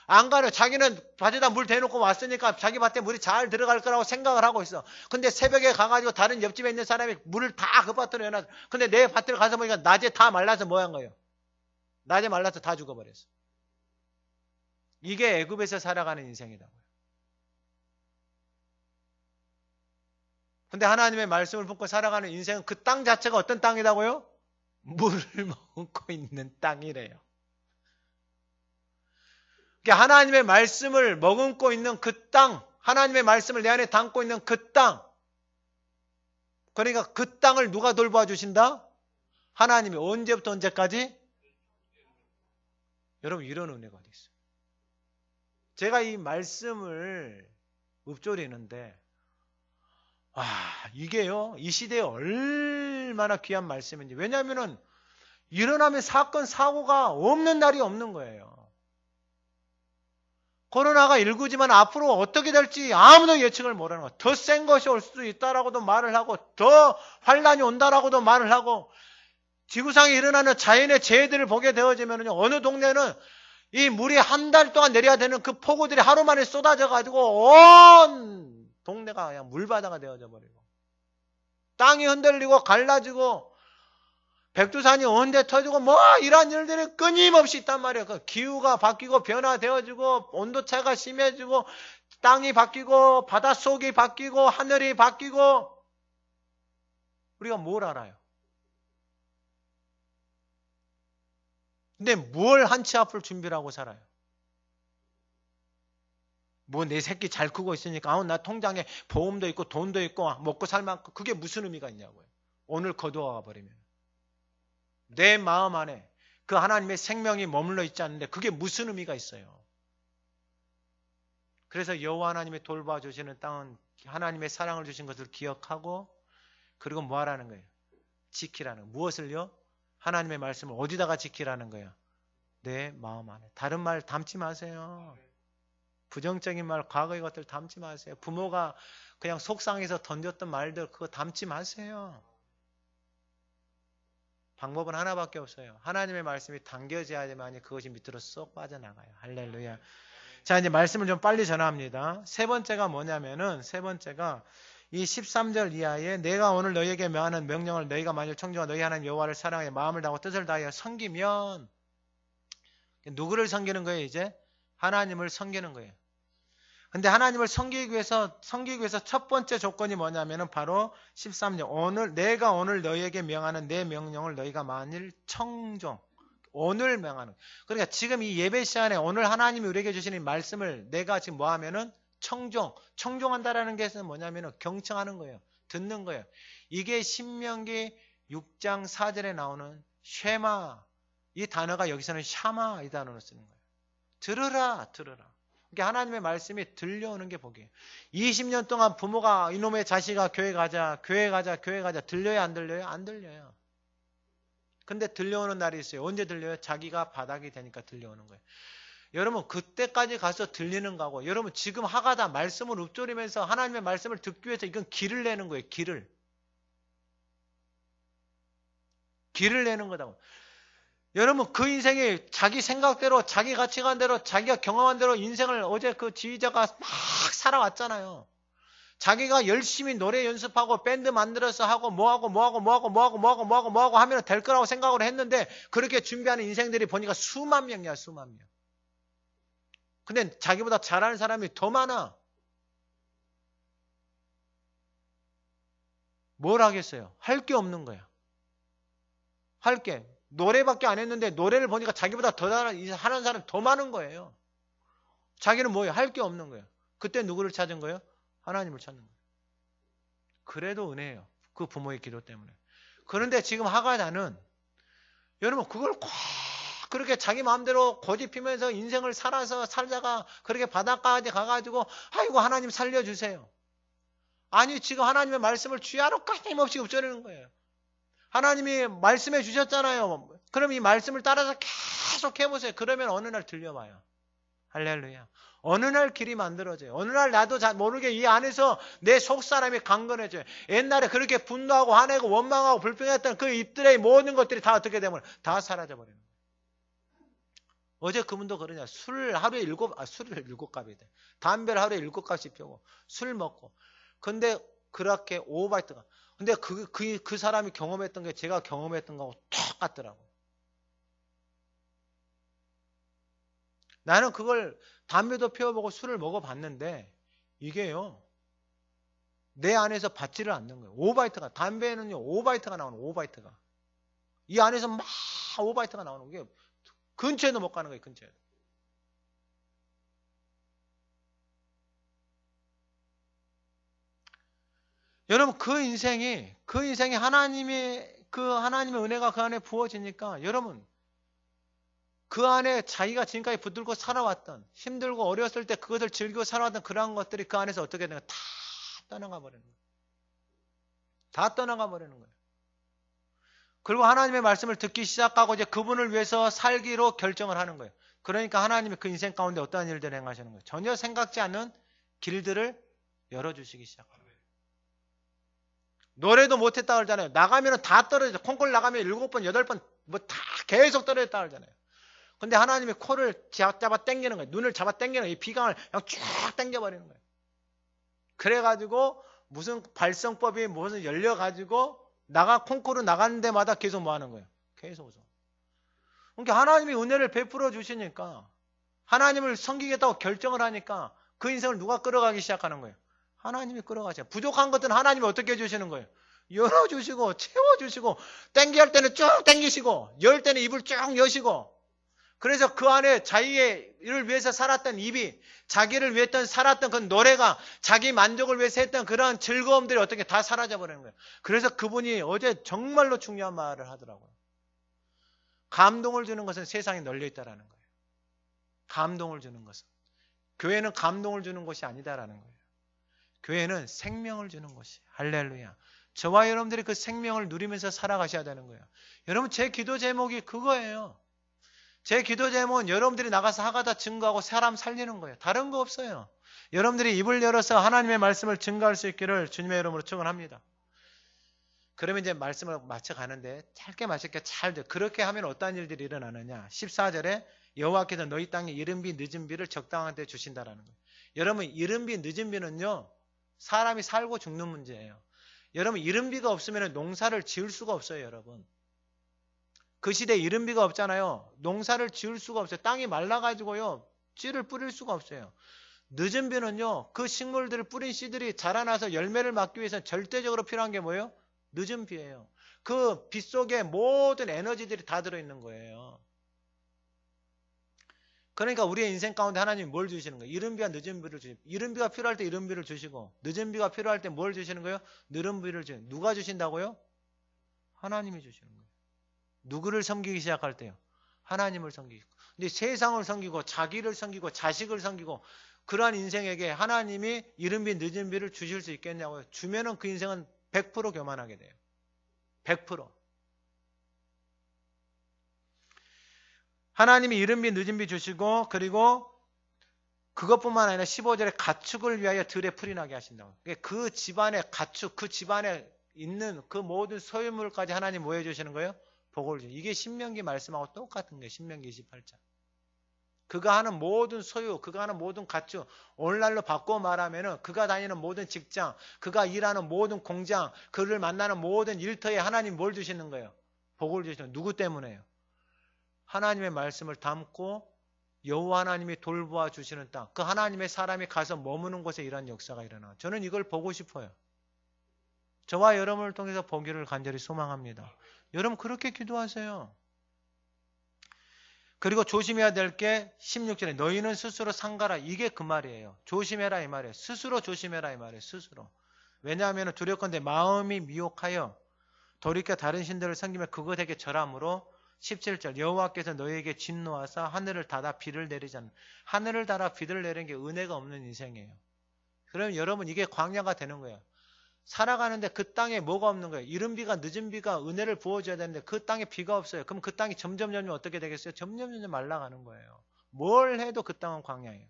안 가요. 자기는 밭에다 물 대놓고 왔으니까 자기 밭에 물이 잘 들어갈 거라고 생각을 하고 있어. 근데 새벽에 가가지고 다른 옆집에 있는 사람이 물을 다 그 밭으로 해놨어. 근데 내 밭을 가서 보니까 낮에 다 말라서 뭐 한 거예요? 낮에 말라서 다 죽어버렸어. 이게 애굽에서 살아가는 인생이라고요. 근데 하나님의 말씀을 품고 살아가는 인생은 그 땅 자체가 어떤 땅이라고요? 물을 머금고 있는 땅이래요. 그러니까 하나님의 말씀을 머금고 있는 그 땅, 하나님의 말씀을 내 안에 담고 있는 그 땅. 그러니까 그 땅을 누가 돌봐 주신다? 하나님이. 언제부터 언제까지? 여러분, 이런 은혜가 어디 있어요? 제가 이 말씀을 읊조리는데 이게요, 이 시대에 얼마나 귀한 말씀인지. 왜냐하면 일어나면 사건, 사고가 없는 날이 없는 거예요. 코로나가 19지만 앞으로 어떻게 될지 아무도 예측을 못하는 거예요. 더 센 것이 올 수도 있다라고도 말을 하고, 더 환란이 온다라고도 말을 하고, 지구상에 일어나는 자연의 재해들을 보게 되어지면요, 어느 동네는 이 물이 한 달 동안 내려야 되는 그 폭우들이 하루 만에 쏟아져 가지고 온 동네가 그냥 물바다가 되어져 버리고, 땅이 흔들리고 갈라지고 백두산이 언제 터지고 뭐 이런 일들이 끊임없이 있단 말이에요. 그 기후가 바뀌고 변화되어지고 온도차가 심해지고 땅이 바뀌고 바닷속이 바뀌고 하늘이 바뀌고. 우리가 뭘 알아요? 근데 뭘 한치 앞을 준비를 하고 살아요? 뭐 내 새끼 잘 크고 있으니까 나 통장에 보험도 있고 돈도 있고 먹고 살 만큼. 그게 무슨 의미가 있냐고요. 오늘 거두어가 버리면 내 마음 안에 그 하나님의 생명이 머물러 있지 않는데 그게 무슨 의미가 있어요? 그래서 여호와 하나님이 돌봐주시는 땅은 하나님의 사랑을 주신 것을 기억하고, 그리고 뭐 하라는 거예요? 지키라는 거예요. 무엇을요? 하나님의 말씀을 어디다가 지키라는 거예요? 내 마음 안에. 다른 말 담지 마세요. 부정적인 말, 과거의 것들 담지 마세요. 부모가 그냥 속상해서 던졌던 말들 그거 담지 마세요. 방법은 하나밖에 없어요. 하나님의 말씀이 당겨져야지만 그것이 밑으로 쏙 빠져나가요. 할렐루야. 자, 이제 말씀을 좀 빨리 전합니다. 세 번째가 뭐냐면은, 세 번째가 이 13절 이하에 내가 오늘 너희에게 명하는 명령을 너희가 만일 청정하여 너희 하나님 여호와를 사랑하여 마음을 다하고 뜻을 다하여 섬기면, 누구를 섬기는 거예요? 이제 하나님을 섬기는 거예요. 근데 하나님을 섬기기 위해서 첫 번째 조건이 뭐냐면은 바로 13절. 내가 오늘 너희에게 명하는 내 명령을 너희가 만일 청종. 오늘 명하는. 그러니까 지금 이 예배 시간에 오늘 하나님이 우리에게 주시는 말씀을 내가 지금 뭐 하면은 청종한다라는 게 뭐냐면은 경청하는 거예요. 듣는 거예요. 이게 신명기 6장 4절에 나오는 쉐마. 이 단어가 여기서는 샤마 이 단어로 쓰는 거예요. 들으라. 그러니까 하나님의 말씀이 들려오는 게 복이에요. 20년 동안 부모가 이놈의 자식아 교회 가자 들려요, 안 들려요? 안 들려요. 근데 들려오는 날이 있어요. 언제 들려요? 자기가 바닥이 되니까 들려오는 거예요. 여러분 그때까지 가서 들리는 거고, 여러분 지금 하가다 말씀을 읊조리면서 하나님의 말씀을 듣기 위해서 이건 길을 내는 거예요. 길을 내는 거다고. 여러분 그 인생이 자기 생각대로, 자기 가치관대로, 자기가 경험한 대로 인생을 어제 그 지휘자가 막 살아왔잖아요. 자기가 열심히 노래 연습하고 밴드 만들어서 하고 뭐하고 하면 될 거라고 생각을 했는데, 그렇게 준비하는 인생들이 보니까 수만 명이야, 수만 명. 근데 자기보다 잘하는 사람이 더 많아. 뭘 하겠어요? 할 게 없는 거야. 할 게. 노래밖에 안 했는데 노래를 보니까 자기보다 더 하는 사람이 더 많은 거예요. 자기는 뭐예요? 할 게 없는 거예요. 그때 누구를 찾은 거예요? 하나님을 찾는 거예요. 그래도 은혜예요. 그 부모의 기도 때문에. 그런데 지금 하가자는 여러분 그걸 꼭 그렇게 자기 마음대로 고집피면서 인생을 살다가 그렇게 바닷가까지 가가지고 아이고 하나님 살려주세요. 아니 지금 하나님의 말씀을 주야로 끊임없이 읊조리는 거예요. 하나님이 말씀해 주셨잖아요. 그럼 이 말씀을 따라서 계속 해보세요. 그러면 어느 날 들려와요. 할렐루야. 어느 날 길이 만들어져요. 어느 날 나도 잘 모르게 이 안에서 내 속사람이 강건해져요. 옛날에 그렇게 분노하고 화내고 원망하고 불평했던 그 입들의 모든 것들이 다 어떻게 되면 다 사라져버리는 거예요. 어제 그분도 그러냐. 술을 하루에 술을 7갑이다. 담배를 하루에 7갑씩 피우고 술 먹고. 근데 그렇게 오바이트가. 근데 그 사람이 경험했던 게 제가 경험했던 거하고 똑같더라고요. 나는 그걸 담배도 피워보고 술을 먹어봤는데 이게요. 내 안에서 받지를 않는 거예요. 오바이트가. 담배는요. 오바이트가 나오는 거예요. 오바이트가. 이 안에서 막 오바이트가 나오는 게 근처에도 못 가는 거예요. 근처에도. 여러분 그 인생이 하나님의 은혜가 그 안에 부어지니까 여러분 그 안에 자기가 지금까지 붙들고 살아왔던 힘들고 어려웠을 때 그것을 즐기고 살아왔던 그러한 것들이 그 안에서 어떻게 되는 거예요? 다 떠나가 버리는 거예요. 다 떠나가 버리는 거예요. 그리고 하나님의 말씀을 듣기 시작하고 이제 그분을 위해서 살기로 결정을 하는 거예요. 그러니까 하나님이 그 인생 가운데 어떠한 일들을 행하시는 거예요? 전혀 생각지 않은 길들을 열어주시기 시작합니다. 노래도 못했다 그러잖아요. 나가면 다 떨어져. 콩쿨 나가면 7번, 8번 뭐 다 계속 떨어졌다 그러잖아요. 근데 하나님이 코를 잡아 당기는 거예요. 눈을 잡아 당기는 거예요. 이 비강을 그냥 쫙 당겨버리는 거예요. 그래가지고 무슨 발성법이 무슨 열려가지고 콩쿠르 나가는 데마다 계속 뭐 하는 거예요? 계속 웃어. 그러니까 하나님이 은혜를 베풀어 주시니까 하나님을 섬기겠다고 결정을 하니까 그 인생을 누가 끌어가기 시작하는 거예요? 하나님이 끌어가셔요. 부족한 것들은 하나님이 어떻게 해주시는 거예요? 열어주시고 채워주시고 땡기 할 때는 쭉 땡기시고 열 때는 입을 쭉 여시고 그래서 그 안에 자기를 위해서 살았던 입이 자기를 위해서 살았던 그 노래가 자기 만족을 위해서 했던 그런 즐거움들이 어떻게 다 사라져버리는 거예요. 그래서 그분이 어제 정말로 중요한 말을 하더라고요. 감동을 주는 것은 세상에 널려있다라는 거예요. 감동을 주는 것은. 교회는 감동을 주는 것이 아니다라는 거예요. 교회는 생명을 주는 것이. 할렐루야. 저와 여러분들이 그 생명을 누리면서 살아가셔야 되는 거예요. 여러분 제 기도 제목이 그거예요. 제 기도 제목은 여러분들이 나가서 하가다 증거하고 사람 살리는 거예요. 다른 거 없어요. 여러분들이 입을 열어서 하나님의 말씀을 증거할 수 있기를 주님의 이름으로 축원합니다. 그러면 이제 말씀을 마쳐가는데 짧게 잘 돼. 그렇게 하면 어떤 일들이 일어나느냐. 14절에 여호와께서 너희 땅에 이른 비 늦은 비를 적당한 때 주신다라는 거예요. 여러분 이른 비 늦은 비는요. 사람이 살고 죽는 문제예요. 여러분 이른 비가 없으면 농사를 지을 수가 없어요. 여러분. 그 시대에 이른 비가 없잖아요. 농사를 지을 수가 없어요. 땅이 말라가지고요. 씨를 뿌릴 수가 없어요. 늦은 비는요. 그 식물들을 뿌린 씨들이 자라나서 열매를 맞기 위해서 절대적으로 필요한 게 뭐예요? 늦은 비예요. 그 비 속에 모든 에너지들이 다 들어있는 거예요. 그러니까 우리의 인생 가운데 하나님이 뭘 주시는 거예요? 이른 비와 늦은 비를 주시고 이른 비가 필요할 때 이른 비를 주시고 늦은 비가 필요할 때 뭘 주시는 거예요? 늦은 비를 주시는 누가 주신다고요? 하나님이 주시는 거예요. 누구를 섬기기 시작할 때요? 하나님을 섬기고. 근데 세상을 섬기고 자기를 섬기고 자식을 섬기고 그러한 인생에게 하나님이 이른 비 늦은 비를 주실 수 있겠냐고요? 주면은 그 인생은 100% 교만하게 돼요. 100%. 하나님이 이른 비 늦은 비 주시고 그리고 그것뿐만 아니라 15절에 가축을 위하여 들에 풀이 나게 하신다고. 그 집안의 가축, 그 집안에 있는 그 모든 소유물까지 하나님 뭐 해주시는 거예요? 복을 주시는. 이게 신명기 말씀하고 똑같은 거예요. 신명기 28장. 그가 하는 모든 소유, 그가 하는 모든 가축, 오늘날로 바꿔 말하면은 그가 다니는 모든 직장, 그가 일하는 모든 공장, 그를 만나는 모든 일터에 하나님 뭘 주시는 거예요? 복을 주시는. 누구 때문에요? 하나님의 말씀을 담고 여호와 하나님이 돌보아 주시는 땅, 그 하나님의 사람이 가서 머무는 곳에 이러한 역사가 일어나. 저는 이걸 보고 싶어요. 저와 여러분을 통해서 보기를 간절히 소망합니다. 여러분 그렇게 기도하세요. 그리고 조심해야 될 게 16절에 너희는 스스로 삼가라. 이게 그 말이에요. 조심해라 이 말이에요. 스스로 조심해라 이 말이에요. 스스로. 왜냐하면 두렵건대 마음이 미혹하여 돌이켜 다른 신들을 섬기면 그것에게 절함으로 17절 여호와께서 너희에게 진노하사 하늘을 닫아 비를 내리지 않는 하늘을 닫아 비를 내리는 게 은혜가 없는 인생이에요. 그러면 여러분 이게 광야가 되는 거예요. 살아가는데 그 땅에 뭐가 없는 거예요. 이른 비가 늦은 비가 은혜를 부어줘야 되는데 그 땅에 비가 없어요. 그럼 그 땅이 점점 어떻게 되겠어요? 점점 말라가는 거예요. 뭘 해도 그 땅은 광야예요.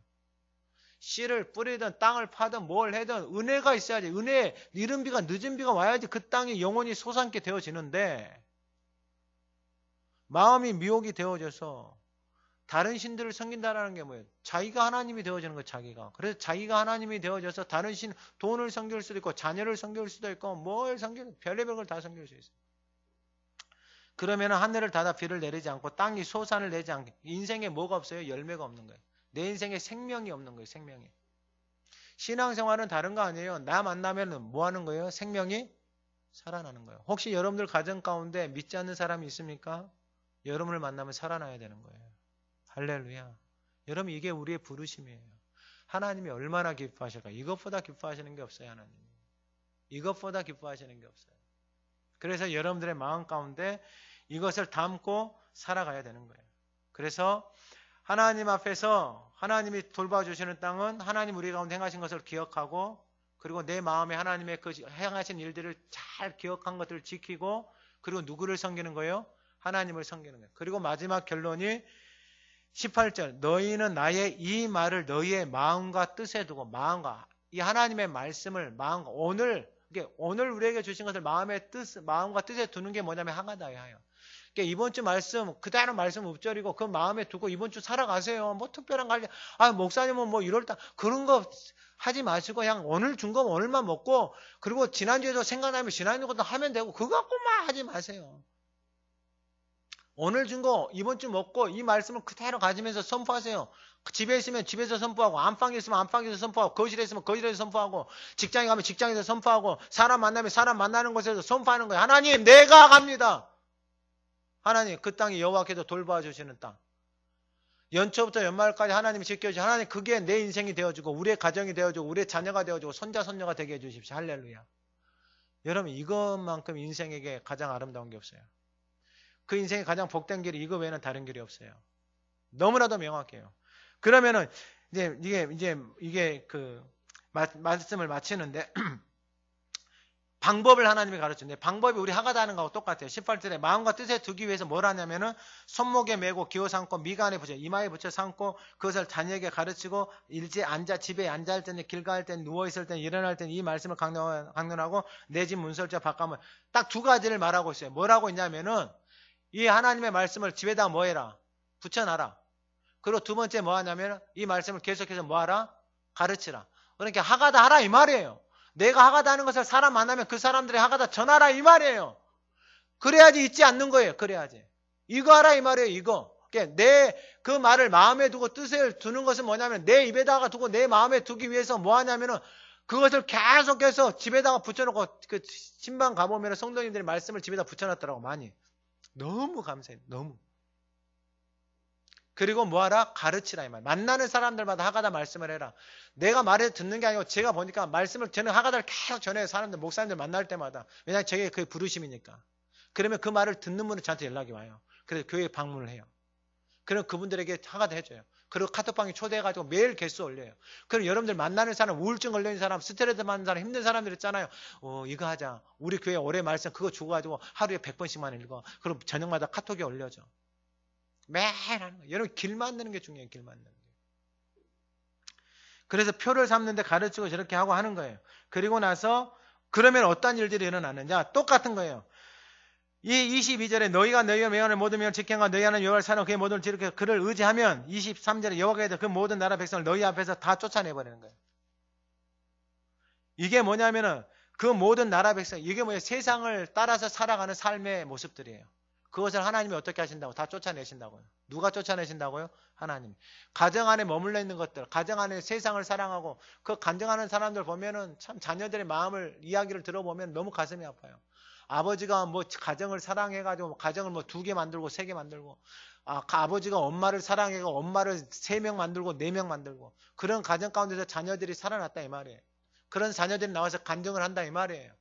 씨를 뿌리든 땅을 파든 뭘 해든 은혜가 있어야지. 은혜, 이른 비가 늦은 비가 와야지 그 땅이 영원히 솟아있게 되어지는데 마음이 미혹이 되어져서 다른 신들을 섬긴다라는 게 뭐예요? 자기가 하나님이 되어지는 거예요. 자기가. 그래서 자기가 하나님이 되어져서 다른 신, 돈을 섬길 수도 있고 자녀를 섬길 수도 있고 뭘 섬길, 별의별 걸 다 섬길 수 있어요. 그러면 하늘을 닫아 비를 내리지 않고 땅이 소산을 내지 않게 인생에 뭐가 없어요? 열매가 없는 거예요. 내 인생에 생명이 없는 거예요. 생명이. 신앙생활은 다른 거 아니에요. 나 만나면 뭐 하는 거예요? 생명이 살아나는 거예요. 혹시 여러분들 가정 가운데 믿지 않는 사람이 있습니까? 여러분을 만나면 살아나야 되는 거예요. 할렐루야. 여러분 이게 우리의 부르심이에요. 하나님이 얼마나 기뻐하실까? 이것보다 기뻐하시는 게 없어요. 하나님. 이것보다 기뻐하시는 게 없어요. 그래서 여러분들의 마음 가운데 이것을 담고 살아가야 되는 거예요. 그래서 하나님 앞에서 하나님이 돌봐주시는 땅은 하나님 우리 가운데 행하신 것을 기억하고 그리고 내 마음에 하나님의 그 행하신 일들을 잘 기억한 것들을 지키고 그리고 누구를 섬기는 거예요? 하나님을 섬기는 거예요. 그리고 마지막 결론이 18절 너희는 나의 이 말을 너희의 마음과 뜻에 두고 마음과 이 하나님의 말씀을 마음과 오늘 우리에게 주신 것을 마음과 뜻에 두는 게 뭐냐면 하가다야 해요. 그러니까 이번 주 말씀 그대로 말씀 읊조리고 그 마음에 두고 이번 주 살아가세요. 뭐 특별한 관리 목사님은 뭐 이럴 때 그런 거 하지 마시고 그냥 오늘 준 거 오늘만 먹고 그리고 지난주에도 생각나면 지난주 것도 하면 되고 그거 갖고만 하지 마세요. 오늘 준 거 이번 주 먹고 이 말씀을 그대로 가지면서 선포하세요. 집에 있으면 집에서 선포하고 안방에 있으면 안방에서 선포하고 거실에 있으면 거실에서 선포하고 직장에 가면 직장에서 선포하고 사람 만나면 사람 만나는 곳에서 선포하는 거예요. 하나님 내가 갑니다. 하나님 그 땅이 여호와께서 돌봐주시는 땅. 연초부터 연말까지 하나님이 지켜주시고 하나님 그게 내 인생이 되어주고 우리의 가정이 되어주고 우리의 자녀가 되어주고 손자 손녀가 되게 해주십시오. 할렐루야. 여러분 이것만큼 인생에게 가장 아름다운 게 없어요. 그 인생의 가장 복된 길이 이거 외에는 다른 길이 없어요. 너무나도 명확해요. 그러면은 이게 그 말씀을 마치는데 방법을 하나님이 가르치는데 방법이 우리 하가다 하는 거하고 똑같아요. 18절에 마음과 뜻에 두기 위해서 뭘 하냐면은 손목에 메고 기어 삼고 미간에 붙여 이마에 붙여 삼고 그것을 자녀에게 가르치고 일제 앉아 집에 앉아 할 때는 길 갈 때는 누워 있을 때는 일어날 때는 이 말씀을 강론하고 내 집 문설자 바꿔면 딱 두 가지를 말하고 있어요. 뭐라고 있냐면은 이 하나님의 말씀을 집에다 뭐 해라? 붙여놔라. 그리고 두 번째 뭐 하냐면 이 말씀을 계속해서 뭐 하라? 가르치라. 그러니까 하가다 하라 이 말이에요. 내가 하가다 하는 것을 사람 만나면 그 사람들이 하가다 전하라 이 말이에요. 그래야지 잊지 않는 거예요. 그래야지. 이거 하라 이 말이에요. 이거. 그러니까 내 그 말을 마음에 두고 뜻을 두는 것은 뭐냐면 내 입에다가 두고 내 마음에 두기 위해서 뭐 하냐면은 그것을 계속해서 집에다가 붙여놓고 그 신방 가보면 성도님들이 말씀을 집에다 붙여놨더라고 많이. 너무 감사해요. 너무. 그리고 뭐하라? 가르치라 이 말. 만나는 사람들마다 하가다 말씀을 해라. 내가 말해서 듣는 게 아니고 제가 보니까 말씀을 저는 하가다를 계속 전해요. 사람들 목사님들 만날 때마다. 왜냐하면 저게 그게 부르심이니까. 그러면 그 말을 듣는 분은 저한테 연락이 와요. 그래서 교회에 방문을 해요. 그럼 그분들에게 하가다 해줘요. 그리고 카톡방에 초대해가지고 매일 개수 올려요. 그럼 여러분들 만나는 사람, 우울증 걸려있는 사람, 스트레스 받는 사람, 힘든 사람들 있잖아요. 이거 하자. 우리 교회 올해 말씀 그거 주고가지고 하루에 100번씩만 읽어. 그럼 저녁마다 카톡에 올려줘. 매일 하는 거예요. 여러분 길 만드는 게 중요해요. 길 만드는 게. 그래서 표를 삼는데 가르치고 저렇게 하고 하는 거예요. 그리고 나서 그러면 어떤 일들이 일어나느냐? 똑같은 거예요. 이 22절에 너희가 너희의 명령을 모든 명을 지켜가 너희 하는 여호와를 사랑 그의 모든 지르게 그를 의지하면 23절에 여호와께서 그 모든 나라 백성을 너희 앞에서 다 쫓아내버리는 거예요. 이게 뭐냐면은 그 모든 나라 백성 이게 뭐예요? 세상을 따라서 살아가는 삶의 모습들이에요. 그것을 하나님이 어떻게 하신다고? 다 쫓아내신다고요. 누가 쫓아내신다고요? 하나님. 가정 안에 머물러 있는 것들, 가정 안에 세상을 사랑하고 그 간증하는 사람들 보면은 참 자녀들의 마음을 이야기를 들어보면 너무 가슴이 아파요. 아버지가 뭐 가정을 사랑해가지고 가정을 뭐 2개 만들고 3개 만들고 아버지가 엄마를 사랑해서 엄마를 3명 만들고 4명 만들고 그런 가정 가운데서 자녀들이 살아났다 이 말이에요. 그런 자녀들이 나와서 간증을 한다 이 말이에요.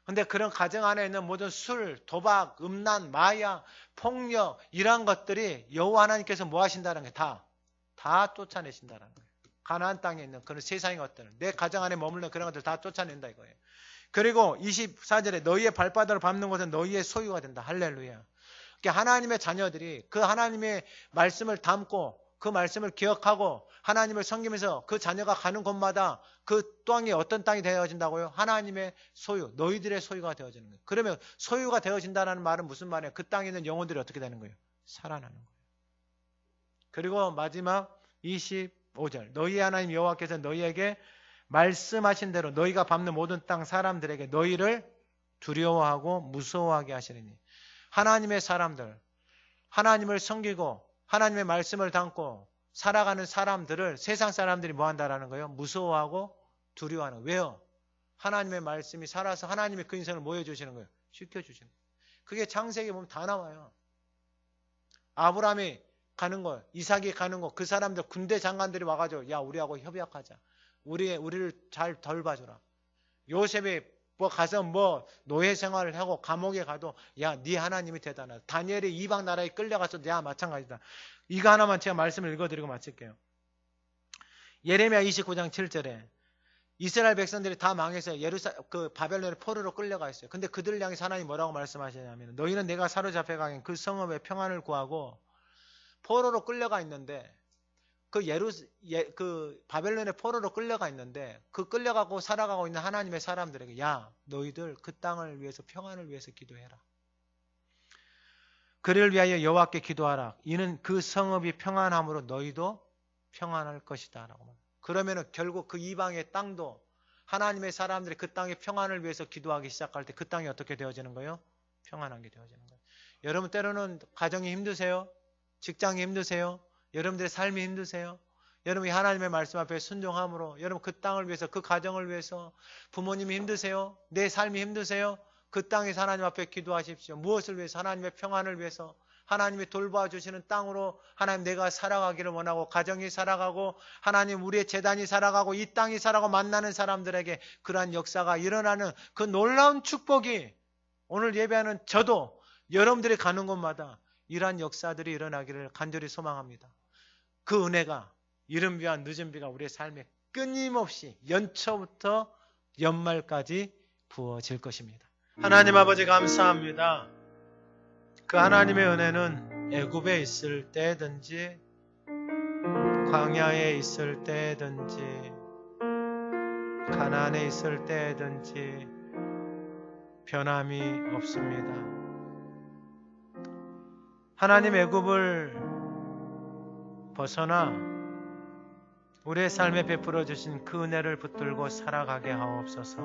근데 그런 가정 안에 있는 모든 술, 도박, 음란, 마약, 폭력 이러한 것들이 여호와 하나님께서 뭐 하신다는 게 다 쫓아내신다는 거예요. 가나안 땅에 있는 그런 세상의 것들, 내 가정 안에 머물러 그런 것들 다 쫓아낸다 이거예요. 그리고 24절에 너희의 발바닥을 밟는 것은 너희의 소유가 된다. 할렐루야. 그러니까 하나님의 자녀들이 그 하나님의 말씀을 담고 그 말씀을 기억하고 하나님을 섬기면서 그 자녀가 가는 곳마다 그 땅이 어떤 땅이 되어진다고요? 하나님의 소유, 너희들의 소유가 되어지는 거예요. 그러면 소유가 되어진다는 말은 무슨 말이에요? 그 땅에 있는 영혼들이 어떻게 되는 거예요? 살아나는 거예요. 그리고 마지막 25절 너희 하나님 여호와께서 너희에게 말씀하신 대로 너희가 밟는 모든 땅 사람들에게 너희를 두려워하고 무서워하게 하시리니 하나님의 사람들, 하나님을 섬기고 하나님의 말씀을 담고 살아가는 사람들을 세상 사람들이 뭐 한다라는 거예요? 무서워하고 두려워하는. 왜요? 하나님의 말씀이 살아서 하나님의 그 인생을 뭐 해주시는 거예요? 지켜주시는 거예요. 그게 창세기 보면 다 나와요. 아브라함이 가는 거, 이삭이 가는 거, 그 사람들 군대 장관들이 와가지고 야 우리하고 협약하자. 우리를 잘 덜 봐줘라. 요셉이 뭐 가서 뭐 노예 생활을 하고 감옥에 가도 야 네 하나님이 대단하다. 다니엘이 이방 나라에 끌려가서 야 마찬가지다. 이거 하나만 제가 말씀을 읽어드리고 마칠게요. 예레미야 29장 7절에 이스라엘 백성들이 다 망해서 그 바벨론의 포로로 끌려가 있어요. 근데 그들을 향해서 하나님이 뭐라고 말씀하시냐면 너희는 내가 사로잡혀 가긴 그 성읍의 평안을 구하고 포로로 끌려가 있는데 그 바벨론의 포로로 끌려가 있는데 그 끌려가고 살아가고 있는 하나님의 사람들에게 야 너희들 그 땅을 위해서 평안을 위해서 기도해라. 그를 위하여 여호와께 기도하라. 이는 그 성읍이 평안함으로 너희도 평안할 것이다 라고. 그러면은 결국 그 이방의 땅도 하나님의 사람들이 그 땅의 평안을 위해서 기도하기 시작할 때 그 땅이 어떻게 되어지는 거예요? 평안하게 되어지는 거예요. 여러분 때로는 가정이 힘드세요? 직장이 힘드세요? 여러분들의 삶이 힘드세요? 여러분이 하나님의 말씀 앞에 순종함으로 여러분 그 땅을 위해서 그 가정을 위해서 부모님이 힘드세요? 내 삶이 힘드세요? 그 땅에서 하나님 앞에 기도하십시오. 무엇을 위해서? 하나님의 평안을 위해서 하나님이 돌봐주시는 땅으로 하나님 내가 살아가기를 원하고 가정이 살아가고 하나님 우리의 재단이 살아가고 이 땅이 살아가고 만나는 사람들에게 그러한 역사가 일어나는 그 놀라운 축복이 오늘 예배하는 저도 여러분들이 가는 곳마다 이러한 역사들이 일어나기를 간절히 소망합니다. 그 은혜가 이른 비와 늦은 비가 우리의 삶에 끊임없이 연초부터 연말까지 부어질 것입니다. 하나님 아버지 감사합니다. 그 하나님의 은혜는 애굽에 있을 때든지 광야에 있을 때든지 가나안에 있을 때든지 변함이 없습니다. 하나님 애굽을 벗어나 우리의 삶에 베풀어 주신 그 은혜를 붙들고 살아가게 하옵소서.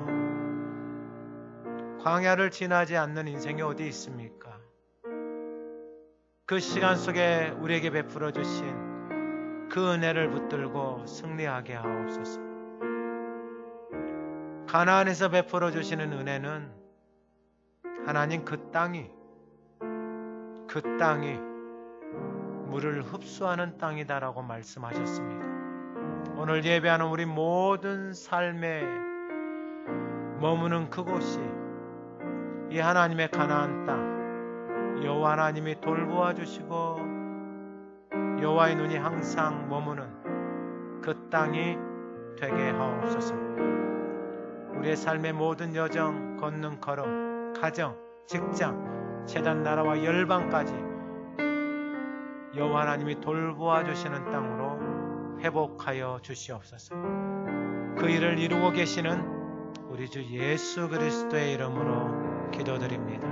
광야를 지나지 않는 인생이 어디 있습니까? 그 시간 속에 우리에게 베풀어 주신 그 은혜를 붙들고 승리하게 하옵소서. 가나안에서 베풀어 주시는 은혜는 하나님 그 땅이 물을 흡수하는 땅이다라고 말씀하셨습니다. 오늘 예배하는 우리 모든 삶에 머무는 그곳이 이 하나님의 가나안 땅, 여호와 하나님이 돌보아 주시고 여호와의 눈이 항상 머무는 그 땅이 되게 하옵소서. 우리의 삶의 모든 여정, 걷는 걸음, 가정, 직장, 재단, 나라와 열방까지 여호와 하나님이 돌보아 주시는 땅으로 회복하여 주시옵소서. 그 일을 이루고 계시는 우리 주 예수 그리스도의 이름으로 기도드립니다.